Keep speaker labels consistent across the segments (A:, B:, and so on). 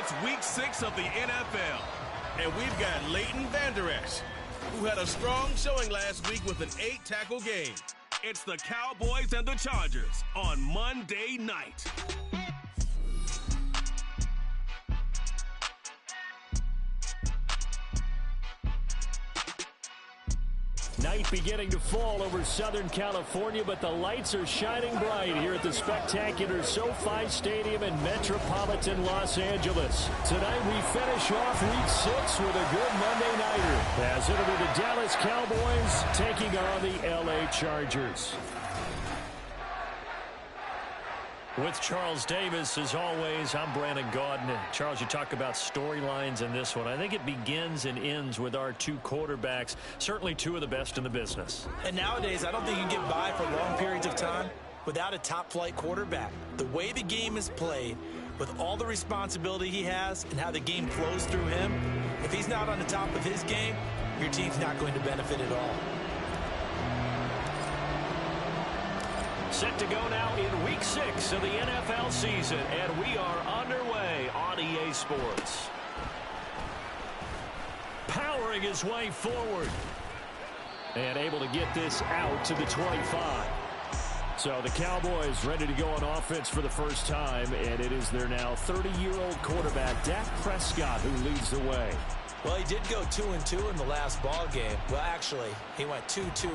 A: It's week 6 of the NFL, and we've got Leighton Vander Esch, who had a strong showing last week with an 8-tackle game. It's the Cowboys and the Chargers on Monday night.
B: Night beginning to fall over Southern California, but the lights are shining bright here at the spectacular SoFi Stadium in metropolitan Los Angeles. Tonight we finish off week 6 with a good Monday nighter, as it'll be the Dallas Cowboys taking on the LA Chargers. With Charles Davis, as always, I'm Brandon Gaudin. Charles, you talk about storylines in this one. I think it begins and ends with our two quarterbacks, certainly two of the best in the business.
C: And nowadays, I don't think you can get by for long periods of time without a top-flight quarterback. The way the game is played, with all the responsibility he has and how the game flows through him, if he's not on the top of his game, your team's not going to benefit at all.
B: Set to go now in week 6 of the NFL season, and we are underway on EA Sports. Powering his way forward, and able to get this out to the 25. So the Cowboys ready to go on offense for the first time, and it is their now 30-year-old quarterback, Dak Prescott, who leads the way.
C: Well, he did go 2-2 in the last ball game. Well, actually, he went 2-2-1,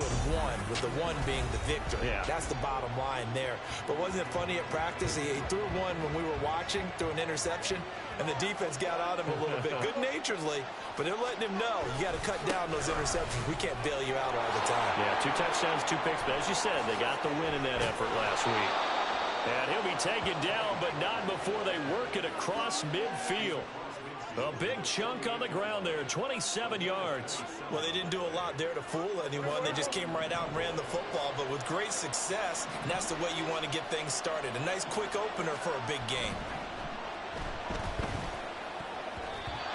C: with the 1 being the victory.
B: Yeah.
C: That's the bottom line there. But wasn't it funny at practice? He threw one when we were watching, threw an interception, and the defense got on him a little bit, good-naturedly. But they're letting him know, you got to cut down those interceptions. We can't bail you out all the time.
B: Yeah, 2 touchdowns, 2 picks. But as you said, they got the win in that effort last week. And he'll be taken down, but not before they work it across midfield. A big chunk on the ground there, 27 yards.
C: Well, they didn't do a lot there to fool anyone. They just came right out and ran the football, but with great success, and that's the way you want to get things started. A nice quick opener for a big game.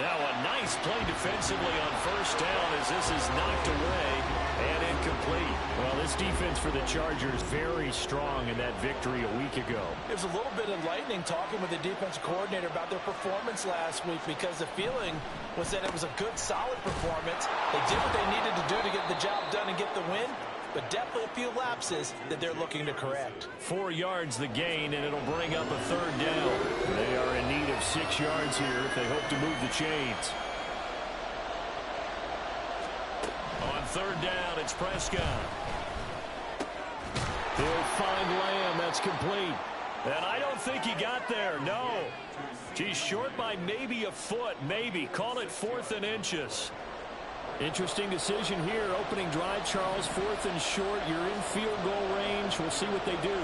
B: Now a nice play defensively on first down as this is knocked away and incomplete. Well, this defense for the Chargers very strong in that victory a week ago.
C: It was a little bit enlightening talking with the defensive coordinator about their performance last week, because the feeling was that it was a good, solid performance. They did what they needed to do to get the job done and get the win, but definitely a few lapses that they're looking to correct.
B: 4 yards the gain, and it'll bring up a 3rd down. They are in need of 6 yards here if they hope to move the chains. On 3rd down, it's Prescott. He'll find Lamb. That's complete. And I don't think he got there. No. He's short by maybe a foot, maybe. Call it 4th and inches. Interesting decision here. Opening drive, Charles, 4th and short. You're in field goal range. We'll see what they do.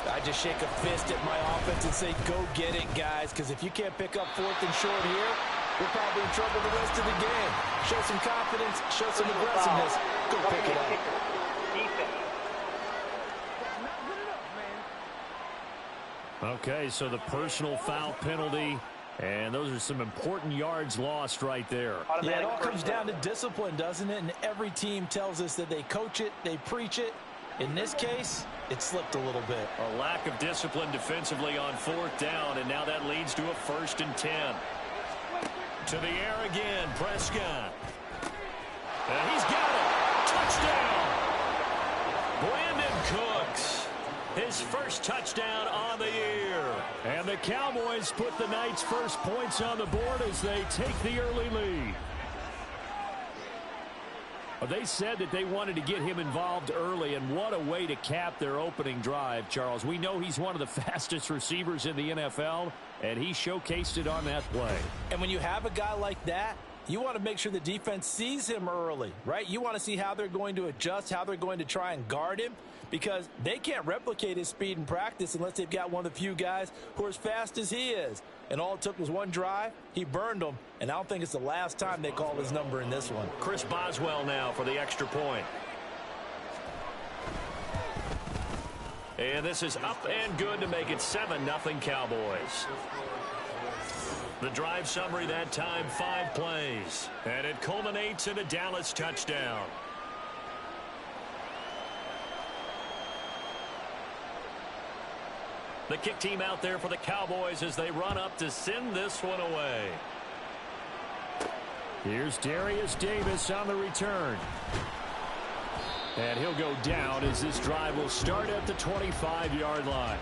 C: I just shake a fist at my offense and say, go get it, guys, because if you can't pick up 4th and short here, we're probably in trouble the rest of the game. Show some confidence, show some aggressiveness. Go pick it up.
B: Okay, so the personal foul penalty, and those are some important yards lost right there.
C: Yeah, it all comes down to discipline, doesn't it? And every team tells us that they coach it, they preach it. In this case, it slipped a little bit.
B: A lack of discipline defensively on 4th down, and now that leads to a 1st and 10. To the air again, Prescott. And he's got it. Touchdown. Brandon Cooks. His first touchdown on the year. And the Cowboys put the night's first points on the board as they take the early lead. They said that they wanted to get him involved early, and what a way to cap their opening drive, Charles. We know he's one of the fastest receivers in the NFL, and he showcased it on that play.
C: And when you have a guy like that, you want to make sure the defense sees him early, right? You want to see how they're going to adjust, how they're going to try and guard him, because they can't replicate his speed in practice unless they've got one of the few guys who are as fast as he is. And all it took was one drive. He burned them, and I don't think it's the last time they call his number in this one.
B: Chris Boswell now for the extra point. And this is up and good to make it 7-0 Cowboys. The drive summary that time, 5 plays. And it culminates in a Dallas touchdown. The kick team out there for the Cowboys as they run up to send this one away. Here's Darius Davis on the return. And he'll go down as this drive will start at the 25-yard line.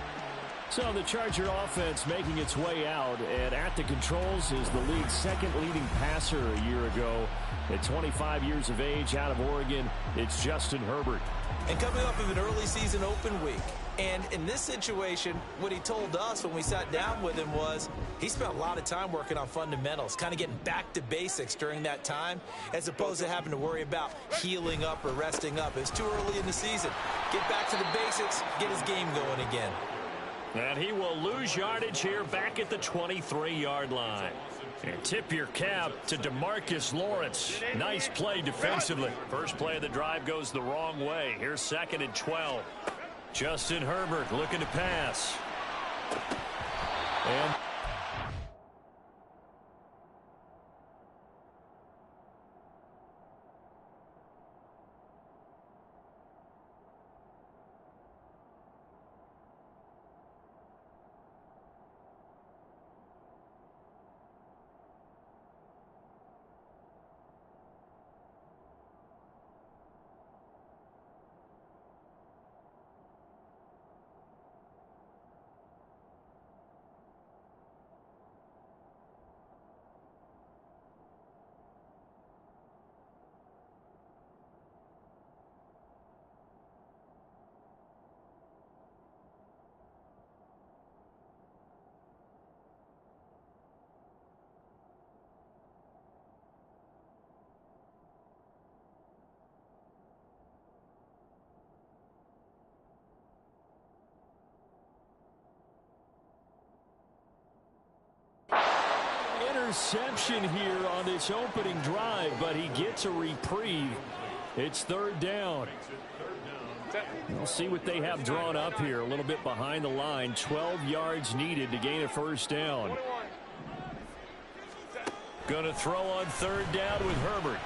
B: So the Charger offense making its way out, and at the controls is the league's second leading passer a year ago. At 25 years of age, out of Oregon, it's Justin Herbert.
C: And coming off of an early season open week. And in this situation, what he told us when we sat down with him was he spent a lot of time working on fundamentals, kind of getting back to basics during that time, as opposed to having to worry about healing up or resting up. It's too early in the season. Get back to the basics, get his game going again.
B: And he will lose yardage here back at the 23-yard line. And tip your cap to DeMarcus Lawrence. Nice play defensively. First play of the drive goes the wrong way. Here's 2nd and 12. Justin Herbert looking to pass. And interception here on this opening drive, but he gets a reprieve. It's 3rd down. We'll see what they have drawn up here. A little bit behind the line. 12 yards needed to gain a 1st down. Going to throw on 3rd down with Herbert.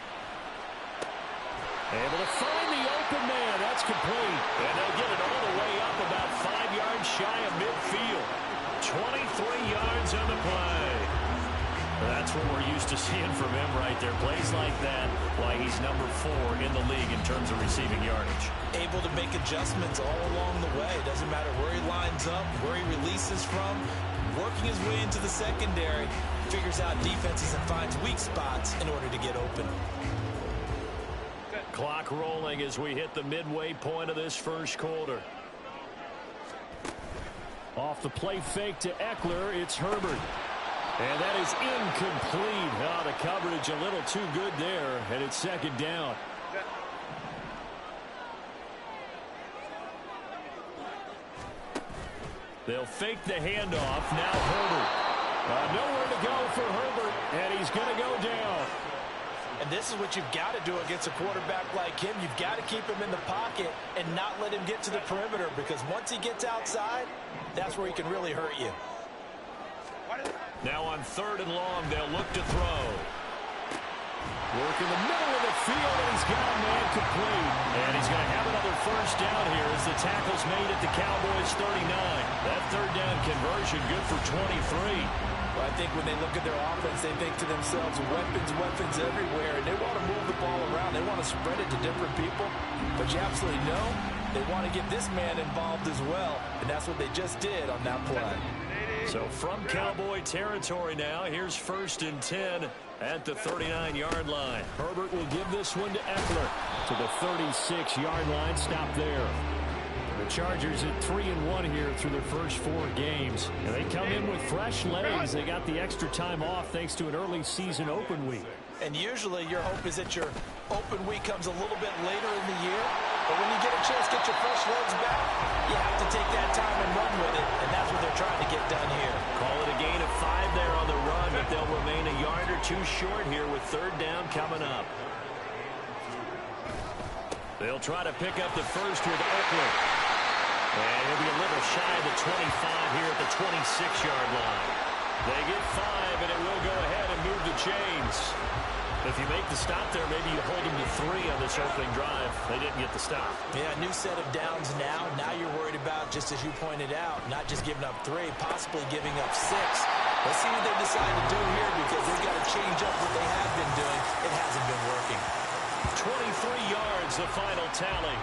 B: Able to find the open man. That's complete. And they'll get it all the way up about 5 yards shy of midfield. 23 yards on the play. That's what we're used to seeing from him right there. Plays like that, why he's number 4 in the league in terms of receiving yardage.
C: Able to make adjustments all along the way. Doesn't matter where he lines up, where he releases from. Working his way into the secondary. Figures out defenses and finds weak spots in order to get open.
B: Clock rolling as we hit the midway point of this 1st quarter. Off the play fake to Eckler, it's Herbert. And that is incomplete. Oh, the coverage a little too good there, and it's 2nd down. They'll fake the handoff. Now Herbert. Nowhere to go for Herbert, and he's going to go down.
C: And this is what you've got to do against a quarterback like him. You've got to keep him in the pocket and not let him get to the perimeter, because once he gets outside, that's where he can really hurt you.
B: Now on 3rd and long, they'll look to throw. Work in the middle of the field, and he's got a man complete. And he's going to have another 1st down here as the tackle's made at the Cowboys' 39. That 3rd down conversion good for 23.
C: Well, I think when they look at their offense, they think to themselves, weapons everywhere, and they want to move the ball around. They want to spread it to different people. But you absolutely know they want to get this man involved as well, and that's what they just did on that play.
B: So from Cowboy territory now, here's 1st and 10 at the 39-yard line. Herbert will give this one to Eckler to the 36-yard line. Stop there. The Chargers at 3-1 here through their first 4 games. And they come in with fresh legs. They got the extra time off thanks to an early season open week.
C: And usually your hope is that your open week comes a little bit later in the year. But when you get a chance to get your fresh legs back, you have to take that time and run with it. And that's what they're trying to get done here.
B: Call it a gain of 5 there on the run, but they'll remain a yard or 2 short here with 3rd down coming up. They'll try to pick up the first with Eckler. And he'll be a little shy of the 25 here at the 26-yard line. They get 5, and it will go ahead and move the chains. If you make the stop there, maybe you hold them to 3 on this opening drive. They didn't get the stop.
C: Yeah, new set of downs now. Now you're worried about, just as you pointed out, not just giving up 3, possibly giving up 6. Let's see what they decide to do here, because they've got to change up what they have been doing. It hasn't been working.
B: 23 yards, the final tally.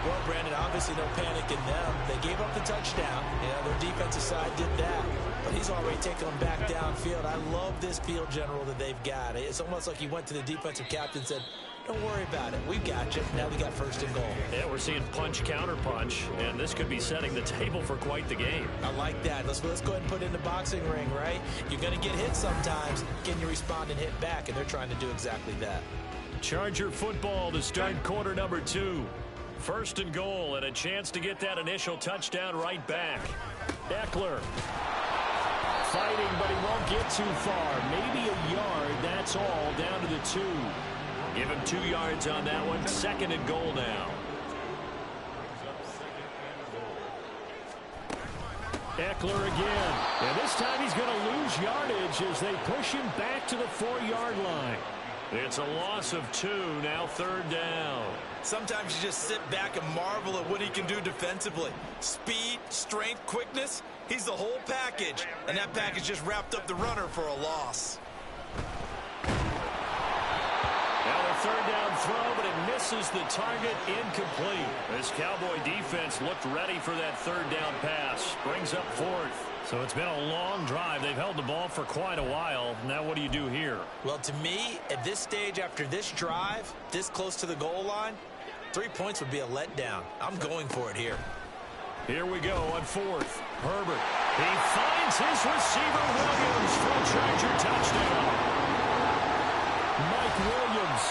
C: Well, Brandon, obviously no panic in them. They gave up the touchdown. Yeah, their defensive side did that. But he's already taken them back downfield. I love this field general that they've got. It's almost like he went to the defensive captain and said, don't worry about it. We've got you. Now we got 1st and goal.
B: Yeah, we're seeing punch, counter punch, and this could be setting the table for quite the game.
C: I like that. Let's go ahead and put it in the boxing ring, right? You're going to get hit sometimes. Can you respond and hit back? And they're trying to do exactly that.
B: Charger football to start quarter number 2. 1st and goal, and a chance to get that initial touchdown right back. Eckler fighting, but he won't get too far. Maybe a yard, that's all, down to the 2. Give him 2 yards on that one. 2nd and goal now. Eckler again. And this time he's going to lose yardage as they push him back to the 4-yard line. It's a loss of 2, now 3rd down.
C: Sometimes you just sit back and marvel at what he can do defensively. Speed, strength, quickness, he's the whole package. And that package just wrapped up the runner for a loss.
B: Now a 3rd down throw, but it misses the target, incomplete. This Cowboy defense looked ready for that 3rd down pass. Brings up 4th. So it's been a long drive. They've held the ball for quite a while. Now what do you do here?
C: Well, to me, at this stage, after this drive, this close to the goal line, 3 points would be a letdown. I'm going for it here.
B: Here we go on 4th. Herbert. He finds his receiver, Williams, for a Charger touchdown. Mike Williams,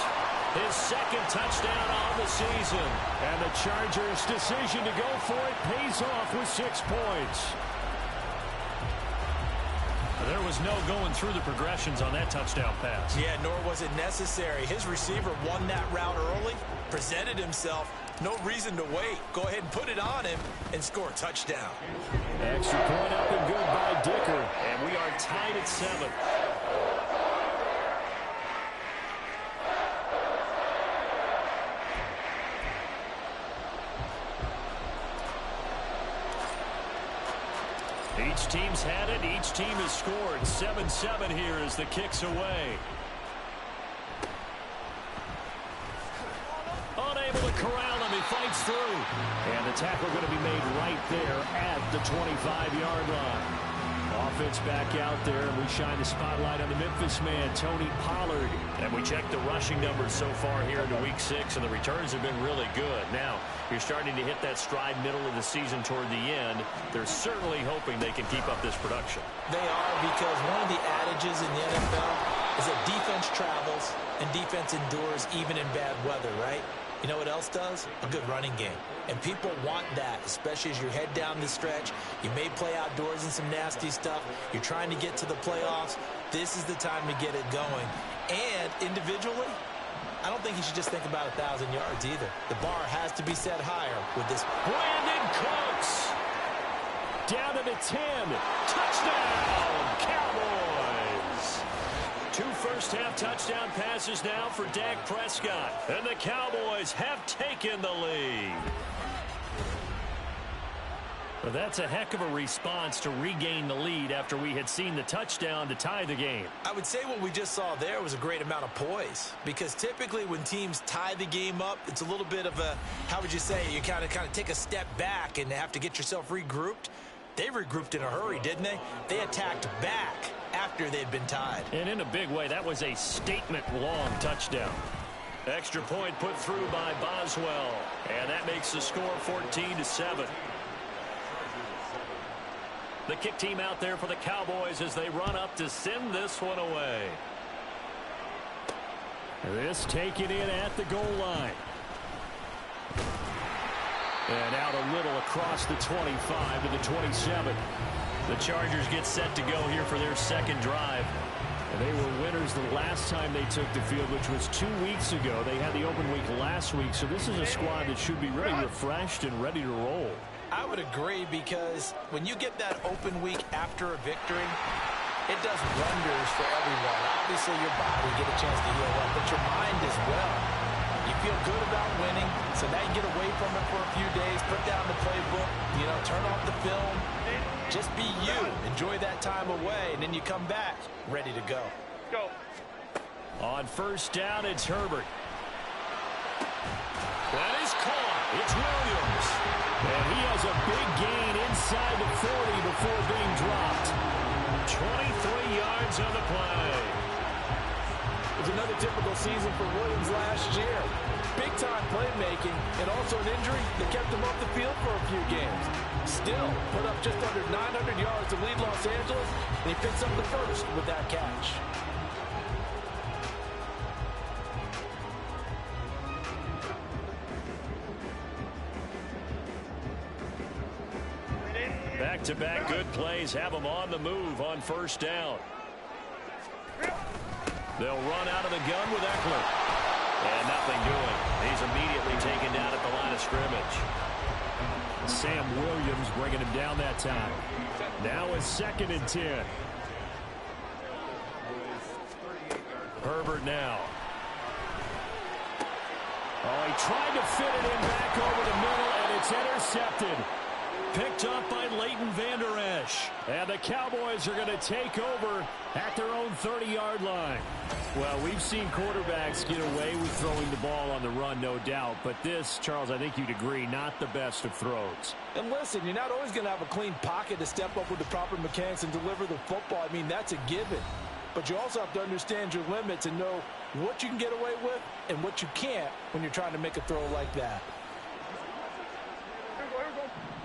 B: his 2nd touchdown on the season. And the Chargers' decision to go for it pays off with 6 points. There was no going through the progressions on that touchdown pass.
C: Yeah, nor was it necessary. His receiver won that route early, presented himself. No reason to wait. Go ahead and put it on him and score a touchdown.
B: Extra point up and good by Dicker. And we are tied at 7. Each team's had it. Each team has scored. 7-7 here as the kick's away. Unable to corral him. He fights through. And the tackle going to be made right there at the 25-yard line. Offense back out there, and we shine the spotlight on the Memphis man, Tony Pollard. And we check the rushing numbers so far here into Week 6, and the returns have been really good. Now, you're starting to hit that stride middle of the season toward the end. They're certainly hoping they can keep up this production.
C: They are, because one of the adages in the NFL is that defense travels and defense endures even in bad weather, right? You know what else does? A good running game. And people want that, especially as you head down the stretch. You may play outdoors in some nasty stuff. You're trying to get to the playoffs. This is the time to get it going. And individually, I don't think you should just think about 1,000 yards either. The bar has to be set higher with this.
B: Brandon Cooks down to the 10. Touchdown, Cowboys. 2 first-half touchdown passes now for Dak Prescott. And the Cowboys have taken the lead. Well, that's a heck of a response to regain the lead after we had seen the touchdown to tie the game.
C: I would say what we just saw there was a great amount of poise, because typically when teams tie the game up, it's a little bit of a, how would you say, you kind of take a step back and have to get yourself regrouped. They regrouped in a hurry, didn't they? They attacked back after they'd been tied.
B: And in a big way, that was a statement-long touchdown. Extra point put through by Boswell, and that makes the score 14-7. The kick team out there for the Cowboys as they run up to send this one away. This taken in at the goal line. And out a little across the 25 to the 27. The Chargers get set to go here for their second drive. And they were winners the last time they took the field, which was 2 weeks ago. They had the open week last week, so this is a squad that should be really refreshed and ready to roll.
C: I would agree, because when you get that open week after a victory, It does wonders for everyone. Obviously, your body get a chance to heal up, but your mind as well. You feel good about winning, so now you get away from it for a few days, put down the playbook, turn off the film. Just be you. Enjoy that time away, and then you come back ready to go.
D: Go.
B: On first down, it's Herbert. That is caught. It's Williams. And he has a big gain inside the 40 before being dropped. 23 yards on the play.
C: It's another typical season for Williams last year. Big-time playmaking and also an injury that kept him off the field for a few games. Still, put up just under 900 yards to lead Los Angeles, and he picks up the first with that catch.
B: Back-to-back good plays have them on the move on first down. They'll run out of the gun with Eckler. And nothing doing. He's immediately taken down at the line of scrimmage.
E: Sam Williams bringing him down that time. Now it's 2nd and 10.
B: Herbert now. Oh, he tried to fit it in back over the middle, and it's intercepted. Picked up by Leighton Vander Esch. And the Cowboys are going to take over at their own 30-yard line.
E: Well, we've seen quarterbacks get away with throwing the ball on the run, no doubt. But this, Charles, I think you'd agree, not the best of throws.
C: And listen, you're not always going to have a clean pocket to step up with the proper mechanics and deliver the football. I mean, that's a given. But you also have to understand your limits and know what you can get away with and what you can't when you're trying to make a throw like that.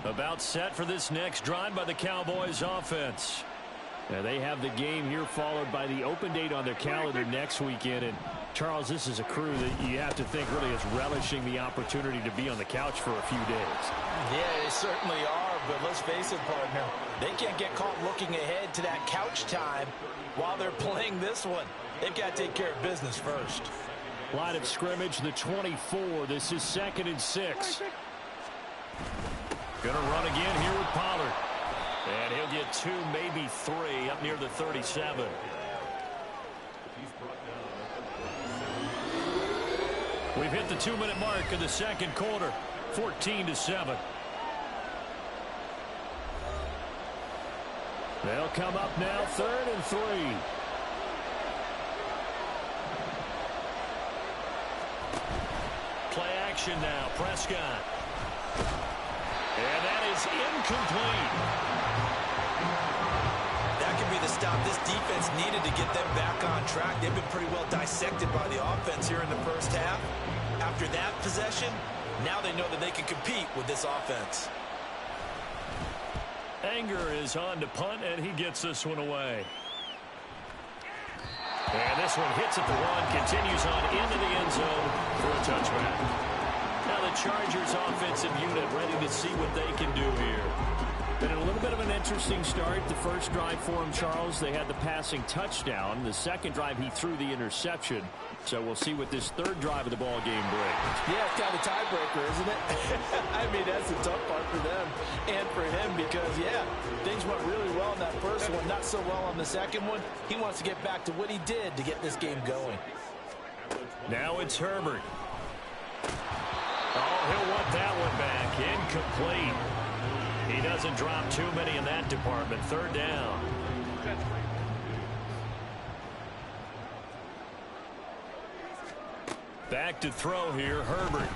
B: About set for this next drive by the Cowboys offense.
E: Now they have the game here followed by the open date on their calendar next weekend. And, Charles, this is a crew that you have to think really is relishing the opportunity to be on the couch for a few days.
C: Yeah, they certainly are. But let's face it, partner, they can't get caught looking ahead to that couch time while they're playing this one. They've got to take care of business first.
E: Line of scrimmage, the 24. This is 2nd and 6.
B: Going to run again here with Pollard. And he'll get 2, maybe 3 up near the 37. We've hit the 2-minute mark of the second quarter. 14-7.
E: They'll come up now, 3rd and 3.
B: Play action now. Prescott. And that is incomplete.
C: That could be the stop this defense needed to get them back on track. They've been pretty well dissected by the offense here in the first half. After that possession, now they know that they can compete with this offense.
B: Anger is on to punt, and he gets this one away. And this one hits at the 1, continues on into the end zone for a touchback. Now the Chargers offensive unit ready to see what they can do here.
E: Been a little bit of an interesting start. The first drive for him, Charles, they had the passing touchdown. The second drive, he threw the interception. So we'll see what this third drive of the ball game brings.
C: Yeah, it's kind of a tiebreaker, isn't it? I mean, that's the tough part for them and for him because, yeah, things went really well in that first one, not so well on the second one. He wants to get back to what he did to get this game going.
B: Now it's Herbert. Oh, he'll want that one back. Incomplete. He doesn't drop too many in that department. 3rd down. Back to throw here, Herbert.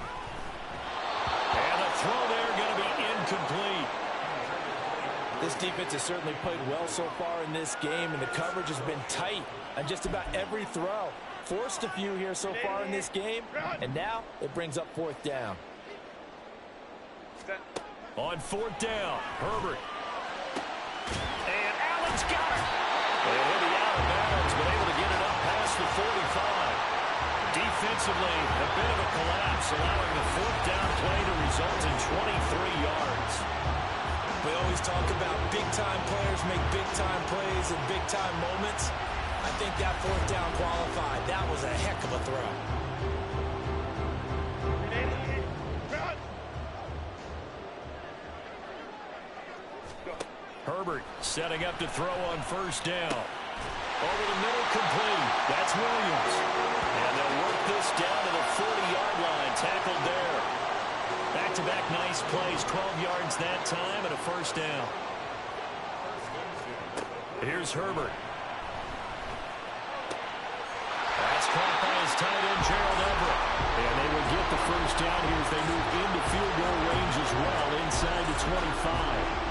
B: And the throw there going to be incomplete.
C: This defense has certainly played well so far in this game, and the coverage has been tight on just about every throw. Forced a few here so far in this game, and now it brings up 4th down.
B: On 4th down, Herbert. And Allen's got it. And he'll be out of bounds, but able to get it up past the 45. Defensively, a bit of a collapse, allowing the 4th down play to result in 23 yards.
C: We always talk about big-time players make big-time plays in big-time moments. I think that 4th down qualified. That was a heck of a throw.
B: Herbert setting up to throw on 1st down.
E: Over the middle, complete. That's Williams. And they'll work this down to the 40-yard line. Tackled there. Back-to-back nice plays. 12 yards that time and a first down. Here's Herbert. That's caught by his tight end, Gerald Everett. And they will get the first down here as they move into field goal range as well, inside the 25.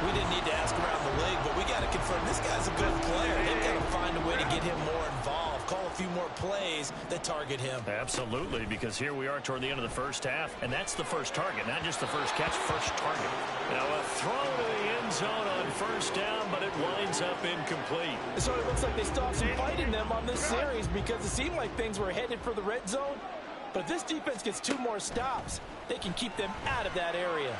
C: We didn't need to ask around the league, but we got to confirm this guy's a good player. They've got to find a way to get him more involved, call a few more plays that target him.
E: Absolutely, because here we are toward the end of the first half, and that's the first target, not just the first catch, first target. Now a throw to the end zone on first down, but it winds up incomplete.
C: So it looks like they still have some fight in them on this series because it seemed like things were headed for the red zone. But if this defense gets 2 more stops, they can keep them out of that area.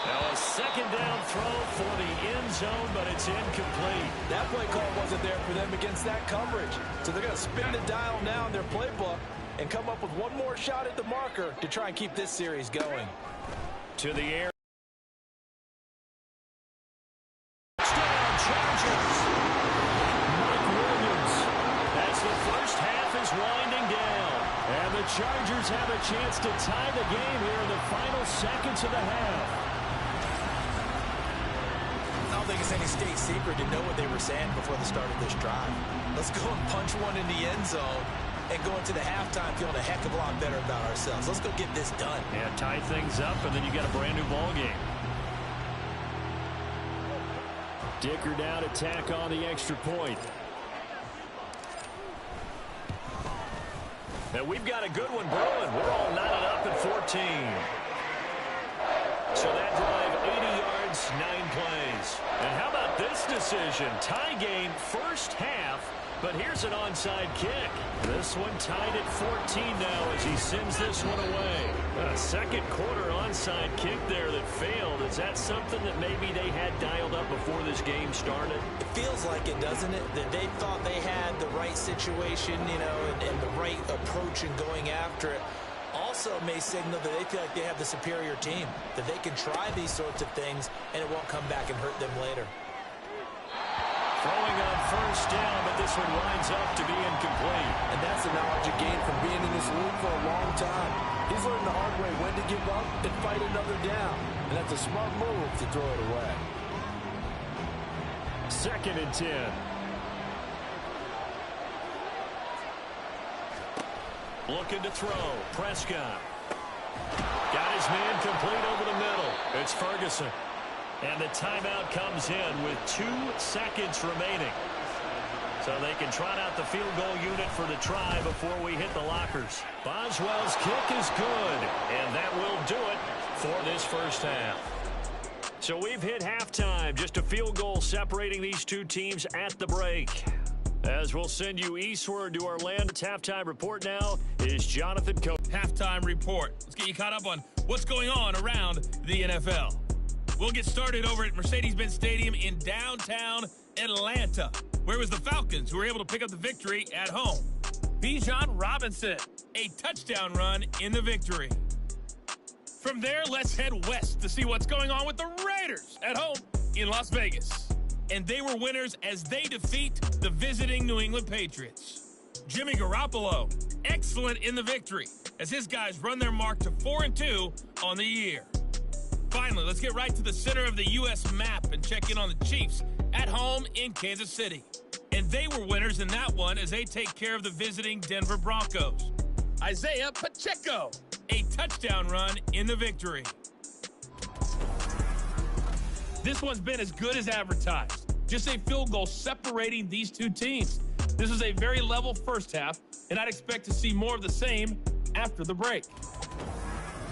E: Now a second down throw for the end zone, but it's incomplete.
C: That play call wasn't there for them against that coverage. So they're going to spin the dial now in their playbook and come up with one more shot at the marker to try and keep this series going.
E: To the air. Touchdown, Chargers. Mike Williams. As the first half is winding down. And the Chargers have a chance to tie the game here in the final seconds of the half.
C: I don't think it's any state secret to know what they were saying before the start of this drive. Let's go and punch one in the end zone and go into the halftime feeling a heck of a lot better about ourselves. Let's go get this done.
E: Yeah, tie things up, and then you got a brand new ball game. Dicker down to tack on the extra point. Now we've got a good one brewing. We're all knotted up at 14. So that drive, 80 yards, 9 plays. And how about this decision? Tie game, first half, but here's an onside kick. This one tied at 14 now as he sends this one away. A second quarter onside kick there that failed. Is that something that maybe they had dialed up before this game started?
C: It feels like it, doesn't it? That they thought they had the right situation, you know, and the right approach in going after it. Also may signal that they feel like they have the superior team, that they can try these sorts of things and it won't come back and hurt them later.
E: Throwing on first down, but this one winds up to be incomplete.
C: And that's the knowledge you gain from being in this league for a long time. He's learned the hard way when to give up and fight another down. And that's a smart move to throw it away.
E: 2nd and 10. Looking to throw. Prescott. Got his man complete over the middle. It's Ferguson. And the timeout comes in with 2 seconds remaining. So they can trot out the field goal unit for the try before we hit the lockers. Boswell's kick is good. And that will do it for this first half. So we've hit halftime. Just a field goal separating these two teams at the break. As we'll send you eastward to Orlando's halftime report now is Jonathan Coe.
A: Halftime report. Let's get you caught up on what's going on around the NFL. We'll get started over at Mercedes-Benz Stadium in downtown Atlanta, where it was the Falcons who were able to pick up the victory at home. Bijan Robinson, a touchdown run in the victory. From there, let's head west to see what's going on with the Raiders at home in Las Vegas. And they were winners as they defeat the visiting New England Patriots. Jimmy Garoppolo, excellent in the victory as his guys run their mark to 4-2 on the year. Finally, let's get right to the center of the U.S. map and check in on the Chiefs at home in Kansas City. And they were winners in that one as they take care of the visiting Denver Broncos. Isaiah Pacheco, a touchdown run in the victory. This one's been as good as advertised. Just a field goal separating these two teams. This was a very level first half, and I'd expect to see more of the same after the break.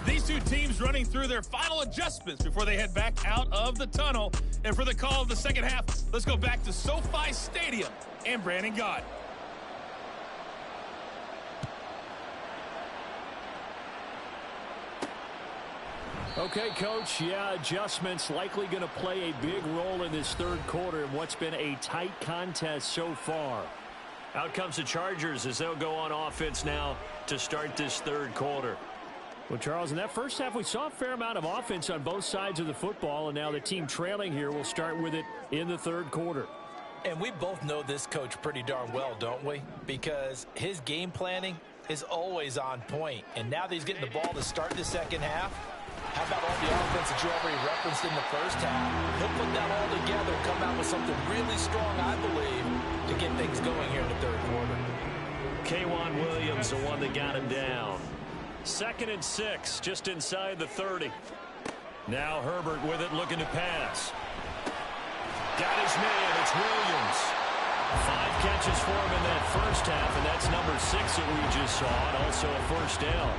A: These two teams running through their final adjustments before they head back out of the tunnel. And for the call of the second half, let's go back to SoFi Stadium and Brandon Gott.
E: Okay, Coach, yeah, adjustments likely going to play a big role in this third quarter in what's been a tight contest so far. Out comes the Chargers as they'll go on offense now to start this third quarter. Well, Charles, in that first half, we saw a fair amount of offense on both sides of the football, and now the team trailing here will start with it in the third quarter.
C: And we both know this coach pretty darn well, don't we? Because his game planning is always on point. And now that he's getting the ball to start the second half, how about all the offense that you already referenced in the first half? He'll put that all together and come out with something really strong, I believe, to get things going here in the third quarter.
B: K'Wan Williams, the one that got him down. 2nd and 6, just inside the 30. Now Herbert with it, looking to pass. Got his man, it's Williams. 5 catches for him in that first half, and that's number 6 that we just saw, and also a first down.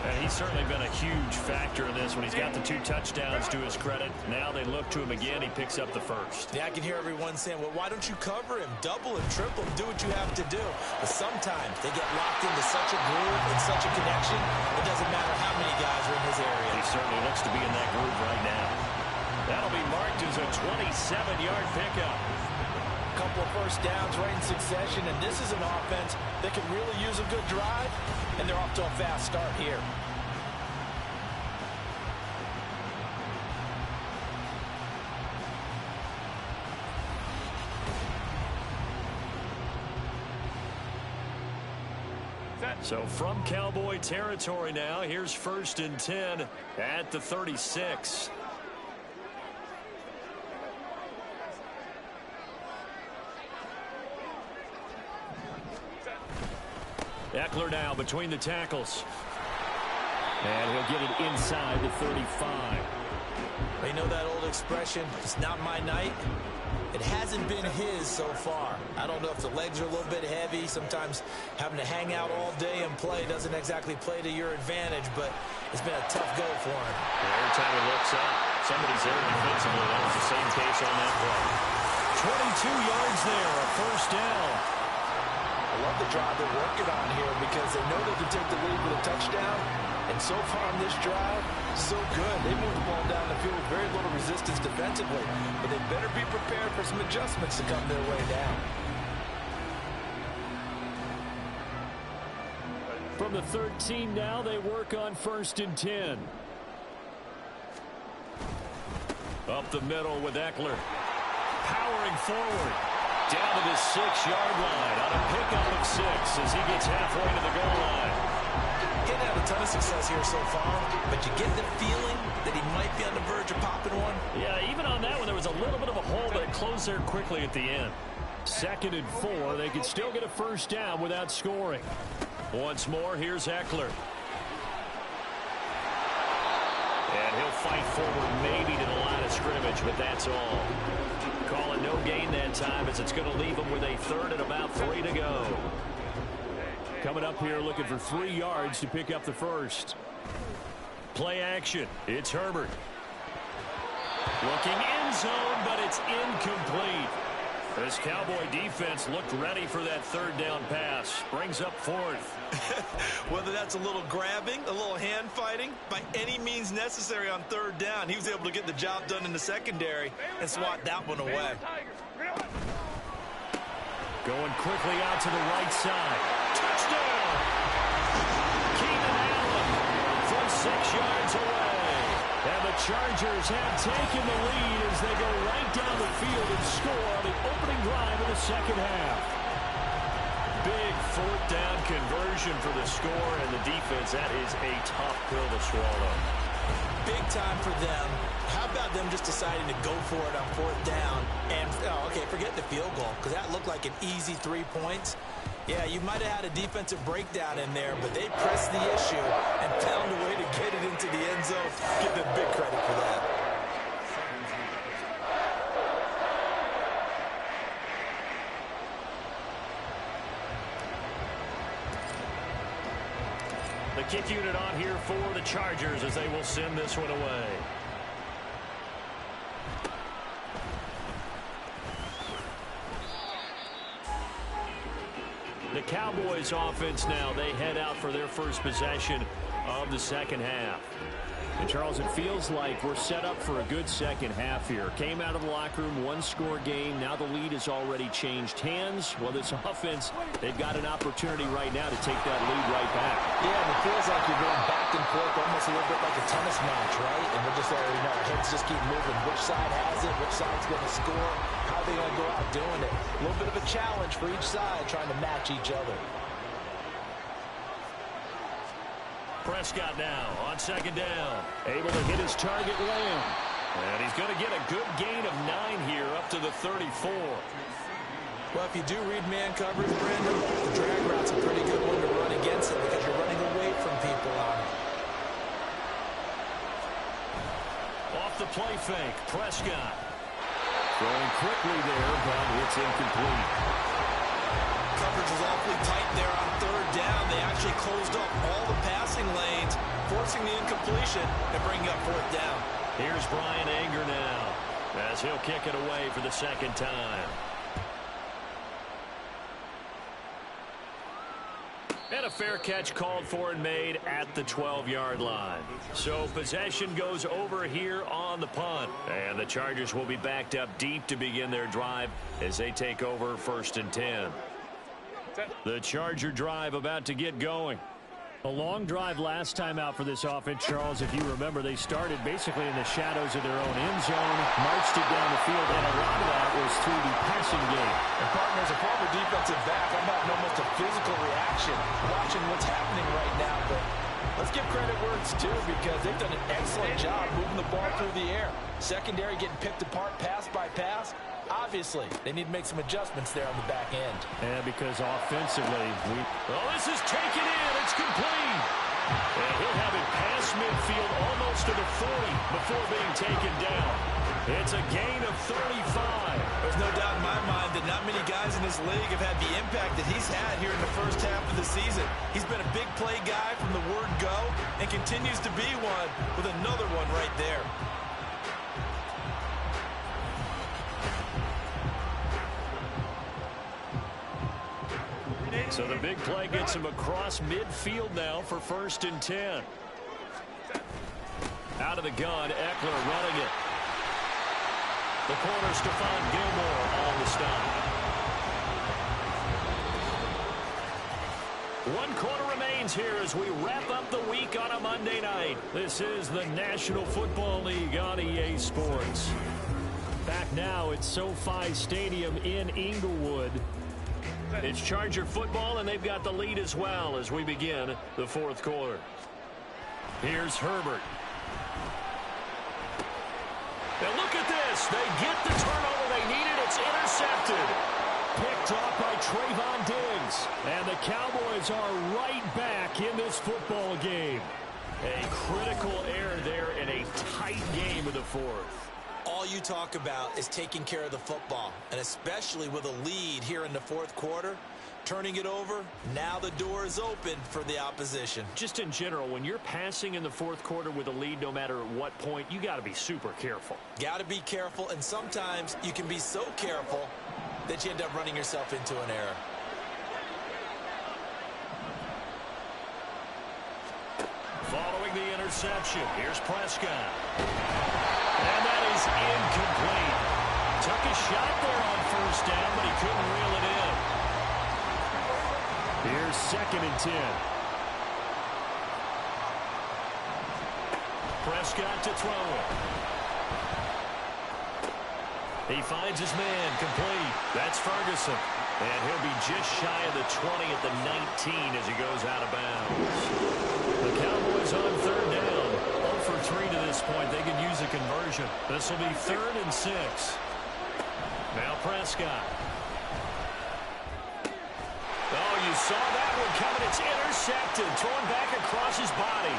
B: And he's certainly been a huge factor in this when he's got the 2 touchdowns to his credit. Now they look to him again. He picks up the first.
C: Yeah, I can hear everyone saying, well, why don't you cover him? Double him, triple him, do what you have to do. But sometimes they get locked into such a groove and such a connection, it doesn't matter how many guys are in his area.
B: He certainly looks to be in that groove right now. That'll be marked as a 27-yard pickup.
C: Couple of first downs right in succession, and this is an offense that can really use a good drive, and they're off to a fast start here.
B: So from Cowboy territory now, here's 1st and 10 at the 36. Eckler now between the tackles. And he'll get it inside the 35.
C: You know that old expression, it's not my night? It hasn't been his so far. I don't know if the legs are a little bit heavy. Sometimes having to hang out all day and play doesn't exactly play to your advantage, but it's been a tough go for him.
B: Every time he looks up, somebody's there defensively. That was the same case on that play. 22 yards there, a first down.
C: I love the drive they're working on here because they know they can take the lead with a touchdown. And so far on this drive, so good. They moved the ball down the field with very little resistance defensively. But they better be prepared for some adjustments to come their way down.
B: From the 13 now, they work on 1st and 10. Up the middle with Eckler. Powering forward. Down to the 6-yard line on a pickup of 6 as he gets halfway to the goal line.
C: He didn't have a ton of success here so far, but you get the feeling that he might be on the verge of popping one.
B: Yeah, even on that one, there was a little bit of a hole, but it closed there quickly at the end. 2nd and 4, they could still get a first down without scoring. Once more, here's Eckler. And he'll fight forward maybe to the line of scrimmage, but that's all. Calling no gain that time as it's going to leave him with a 3rd and about 3 to go. Coming up here looking for 3 yards to pick up the first. Play action. It's Herbert. Looking end zone, but it's incomplete. This Cowboy defense looked ready for that 3rd down pass. Brings up 4th.
C: Whether that's a little grabbing, a little hand fighting, by any means necessary on 3rd down, he was able to get the job done in the secondary and swat that one away.
B: Going quickly out to the right side. Touchdown! Keenan Allen from 6 yards away. And the Chargers have taken the lead as they go right down the field and score on the opening drive of the second half. Big 4th down conversion for the score, and the defense, that is a tough pill to swallow.
C: Big time for them. How about them just deciding to go for it on 4th down? And, okay, forget the field goal, because that looked like an easy 3 points. Yeah, you might have had a defensive breakdown in there, but they pressed the issue and found a way to get it into the end zone. Give them big credit for that.
B: The kick unit on here for the Chargers as they will send this one away. The Cowboys offense now, they head out for their first possession of the second half. And Charles, it feels like we're set up for a good second half here. Came out of the locker room, one-score game. Now the lead has already changed hands. Well, this offense, they've got an opportunity right now to take that lead right back.
C: Yeah, and it feels like you're going back and forth, almost a little bit like a tennis match, right? And we're just already know, heads just keep moving. Which side has it? Which side's going to score? How are they going to go out doing it? A little bit of a challenge for each side, trying to match each other.
B: Prescott now on second down. Able to hit his target land. And he's going to get a good gain of 9 here up to the 34.
C: Well, if you do read man coverage, Brandon, the drag route's a pretty good one to run against it because you're running away from people on it.
B: Off the play fake, Prescott. Throwing quickly there, but it's incomplete.
C: Coverage was awfully tight there on third down. They actually closed off all the passing lanes, forcing the incompletion and bringing up fourth down.
B: Here's Brian Anger now as he'll kick it away for the second time. And a fair catch called for and made at the 12-yard line. So possession goes over here on the punt. And the Chargers will be backed up deep to begin their drive as they take over 1st and 10. The Charger drive about to get going. A long drive last time out for this offense, Charles. If you remember, they started basically in the shadows of their own end zone, marched it down the field, and a lot of that was through the passing game.
C: And partner, as a former defensive back, I'm having almost a physical reaction watching what's happening right now. But let's give credit where it's due because they've done an excellent job moving the ball through the air. Secondary getting picked apart pass by pass. Obviously, they need to make some adjustments there on the back end.
B: Yeah, because offensively, this is taken in. It's complete. And he'll have it past midfield almost to the 40 before being taken down. It's a gain of 35.
C: There's no doubt in my mind that not many guys in this league have had the impact that he's had here in the first half of the season. He's been a big play guy from the word go and continues to be one with another one right there.
B: So the big play gets him across midfield now for 1st and 10. Out of the gun, Eckler running it. The corner, Stephon Gilmore on the stop. 1 quarter remains here as we wrap up the week on a Monday night. This is the National Football League on EA Sports. Back now at SoFi Stadium in Inglewood. It's Charger football, and they've got the lead as well as we begin the 4th quarter. Here's Herbert. Now look at this. They get the turnover they needed. It's intercepted. Picked off by Trayvon Diggs. And the Cowboys are right back in this football game. A critical error there in a tight game of the 4th.
C: All you talk about is taking care of the football, and especially with a lead here in the 4th quarter, turning it over, now the door is open for the opposition.
B: Just in general, when you're passing in the 4th quarter with a lead, no matter at what point, you got to be super careful.
C: Got to be careful, and sometimes you can be so careful that you end up running yourself into an error.
B: Following the interception, here's Prescott. And that is incomplete. Took a shot there on 1st down, but he couldn't reel it in. Here's 2nd and 10. Prescott to throw it. He finds his man complete. That's Ferguson. And he'll be just shy of the 20 at the 19 as he goes out of bounds. The Cowboys on 3rd down. 0 for 3 to this point. They could use a conversion. This will be 3rd and 6. Now Prescott. Oh, you saw that one coming. It's intercepted. Thrown back across his body.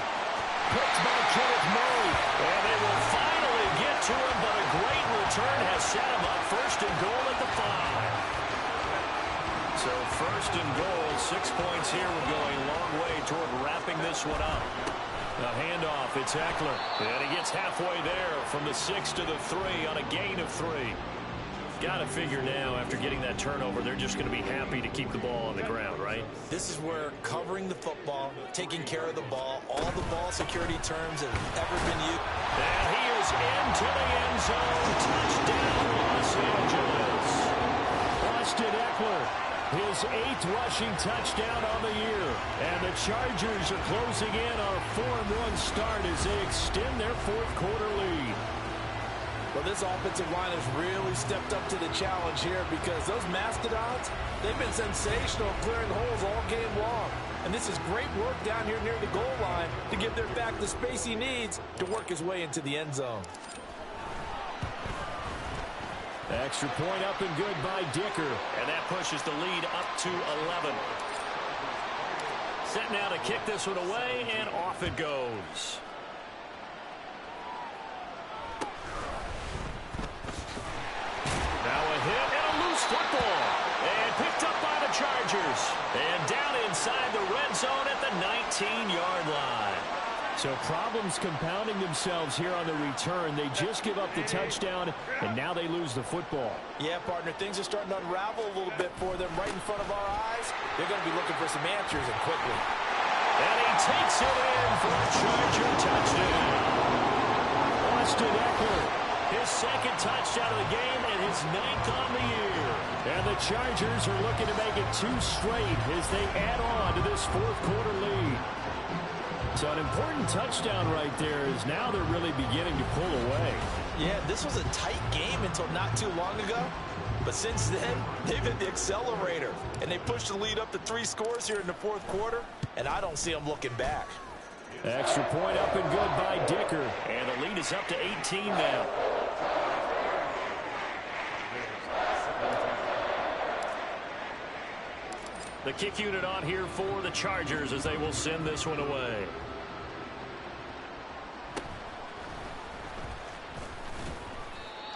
B: Picked by Kenneth Murray. And they will finally get to him, but a great return has set him up. 1st and goal at the 5. So 1st and goal, 6 points here. We're going a long way toward wrapping this one up. A handoff, it's Eckler. And he gets halfway there from the 6 to the 3 on a gain of 3. Got to figure now, after getting that turnover, they're just going to be happy to keep the ball on the ground, right?
C: This is where covering the football, taking care of the ball, all the ball security terms have ever been used.
B: And he is into the end zone. Touchdown, Los Angeles. Austin Eckler, his 8th rushing touchdown on the year. And the Chargers are closing in on a 4-1 start as they extend their 4th quarter lead.
C: Well, this offensive line has really stepped up to the challenge here because those Mastodons, they've been sensational clearing holes all game long. And this is great work down here near the goal line to give their back the space he needs to work his way into the end zone.
B: Extra point up and good by Dicker. And that pushes the lead up to 11. Set now to kick this one away, and off it goes. Now a hit and a loose football. And picked up by the Chargers. And down inside the red zone at the 19-yard line. So problems compounding themselves here on the return. They just give up the touchdown, and now they lose the football.
C: Yeah, partner, things are starting to unravel a little bit for them right in front of our eyes. They're going to be looking for some answers, and quickly.
B: And he takes it in for a Charger touchdown. Austin Eckler, his 2nd touchdown of the game and his 9th on the year. And the Chargers are looking to make it 2 straight as they add on to this 4th quarter lead. So an important touchdown right there is now they're really beginning to pull away.
C: Yeah, this was a tight game until not too long ago. But since then, they've hit the accelerator. And they pushed the lead up to 3 scores here in the 4th quarter. And I don't see them looking back.
B: Extra point up and good by Dicker. And the lead is up to 18 now. The kick unit on here for the Chargers as they will send this one away.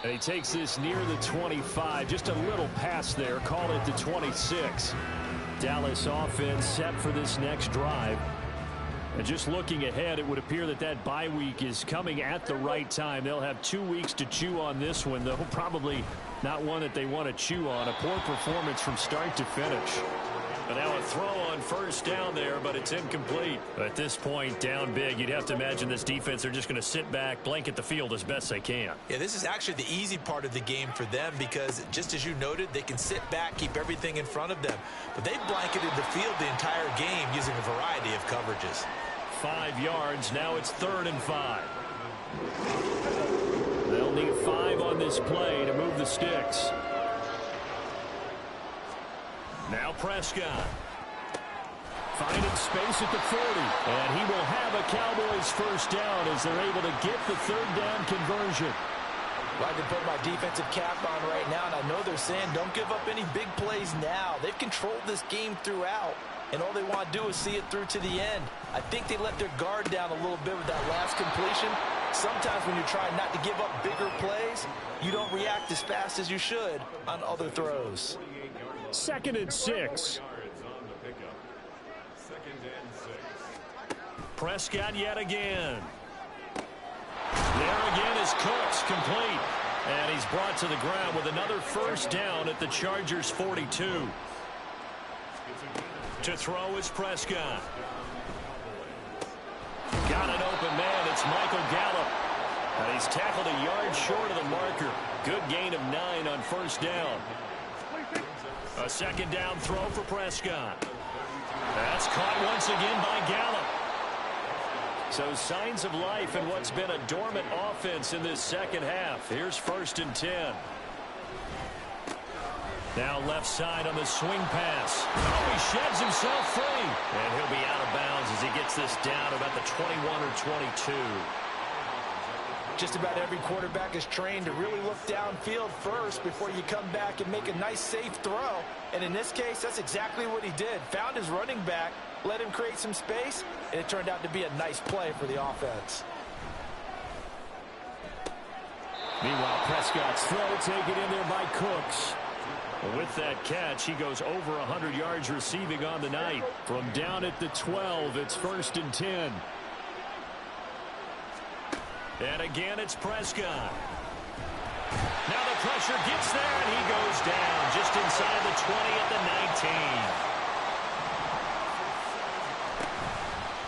B: And he takes this near the 25. Just a little pass there. Call it the 26. Dallas offense set for this next drive. And just looking ahead, it would appear that that bye week is coming at the right time. They'll have 2 weeks to chew on this one, though probably not one that they want to chew on. A poor performance from start to finish. But now a throw on first down there, but it's incomplete. At this point, down big, you'd have to imagine this defense, they're just going to sit back, blanket the field as best they can.
C: Yeah, this is actually the easy part of the game for them because, just as you noted, they can sit back, keep everything in front of them. But they've blanketed the field the entire game using a variety of coverages.
B: 5 yards. Now it's 3rd and 5. They'll need 5 on this play to move the sticks. Now Prescott. Finding space at the 40. And he will have a Cowboys first down as they're able to get the 3rd down conversion.
C: Well, I can put my defensive cap on right now, and I know they're saying don't give up any big plays now. They've controlled this game throughout, and all they want to do is see it through to the end. I think they let their guard down a little bit with that last completion. Sometimes when you're trying not to give up bigger plays, you don't react as fast as you should on other throws.
B: 2nd and 6. Prescott yet again. There again is Cooks, complete. And he's brought to the ground with another first down at the Chargers' 42. To throw is Prescott. Got an open man. It's Michael Gallup. And he's tackled a yard short of the marker. Good gain of 9 on first down. A 2nd down throw for Prescott. That's caught once again by Gallup. So signs of life in what's been a dormant offense in this second half. Here's 1st and 10. Now left side on the swing pass. Oh, he sheds himself free. And he'll be out of bounds as he gets this down about the 21 or 22.
C: Just about every quarterback is trained to really look downfield first before you come back and make a nice, safe throw. And in this case, that's exactly what he did. Found his running back, let him create some space, and it turned out to be a nice play for the offense.
B: Meanwhile, Prescott's throw taken in there by Cooks. With that catch, he goes over 100 yards receiving on the night. From down at the 12, it's 1st and 10. And again, it's Prescott. Now the the pressure gets there, and he goes down just inside the 20 at the 19.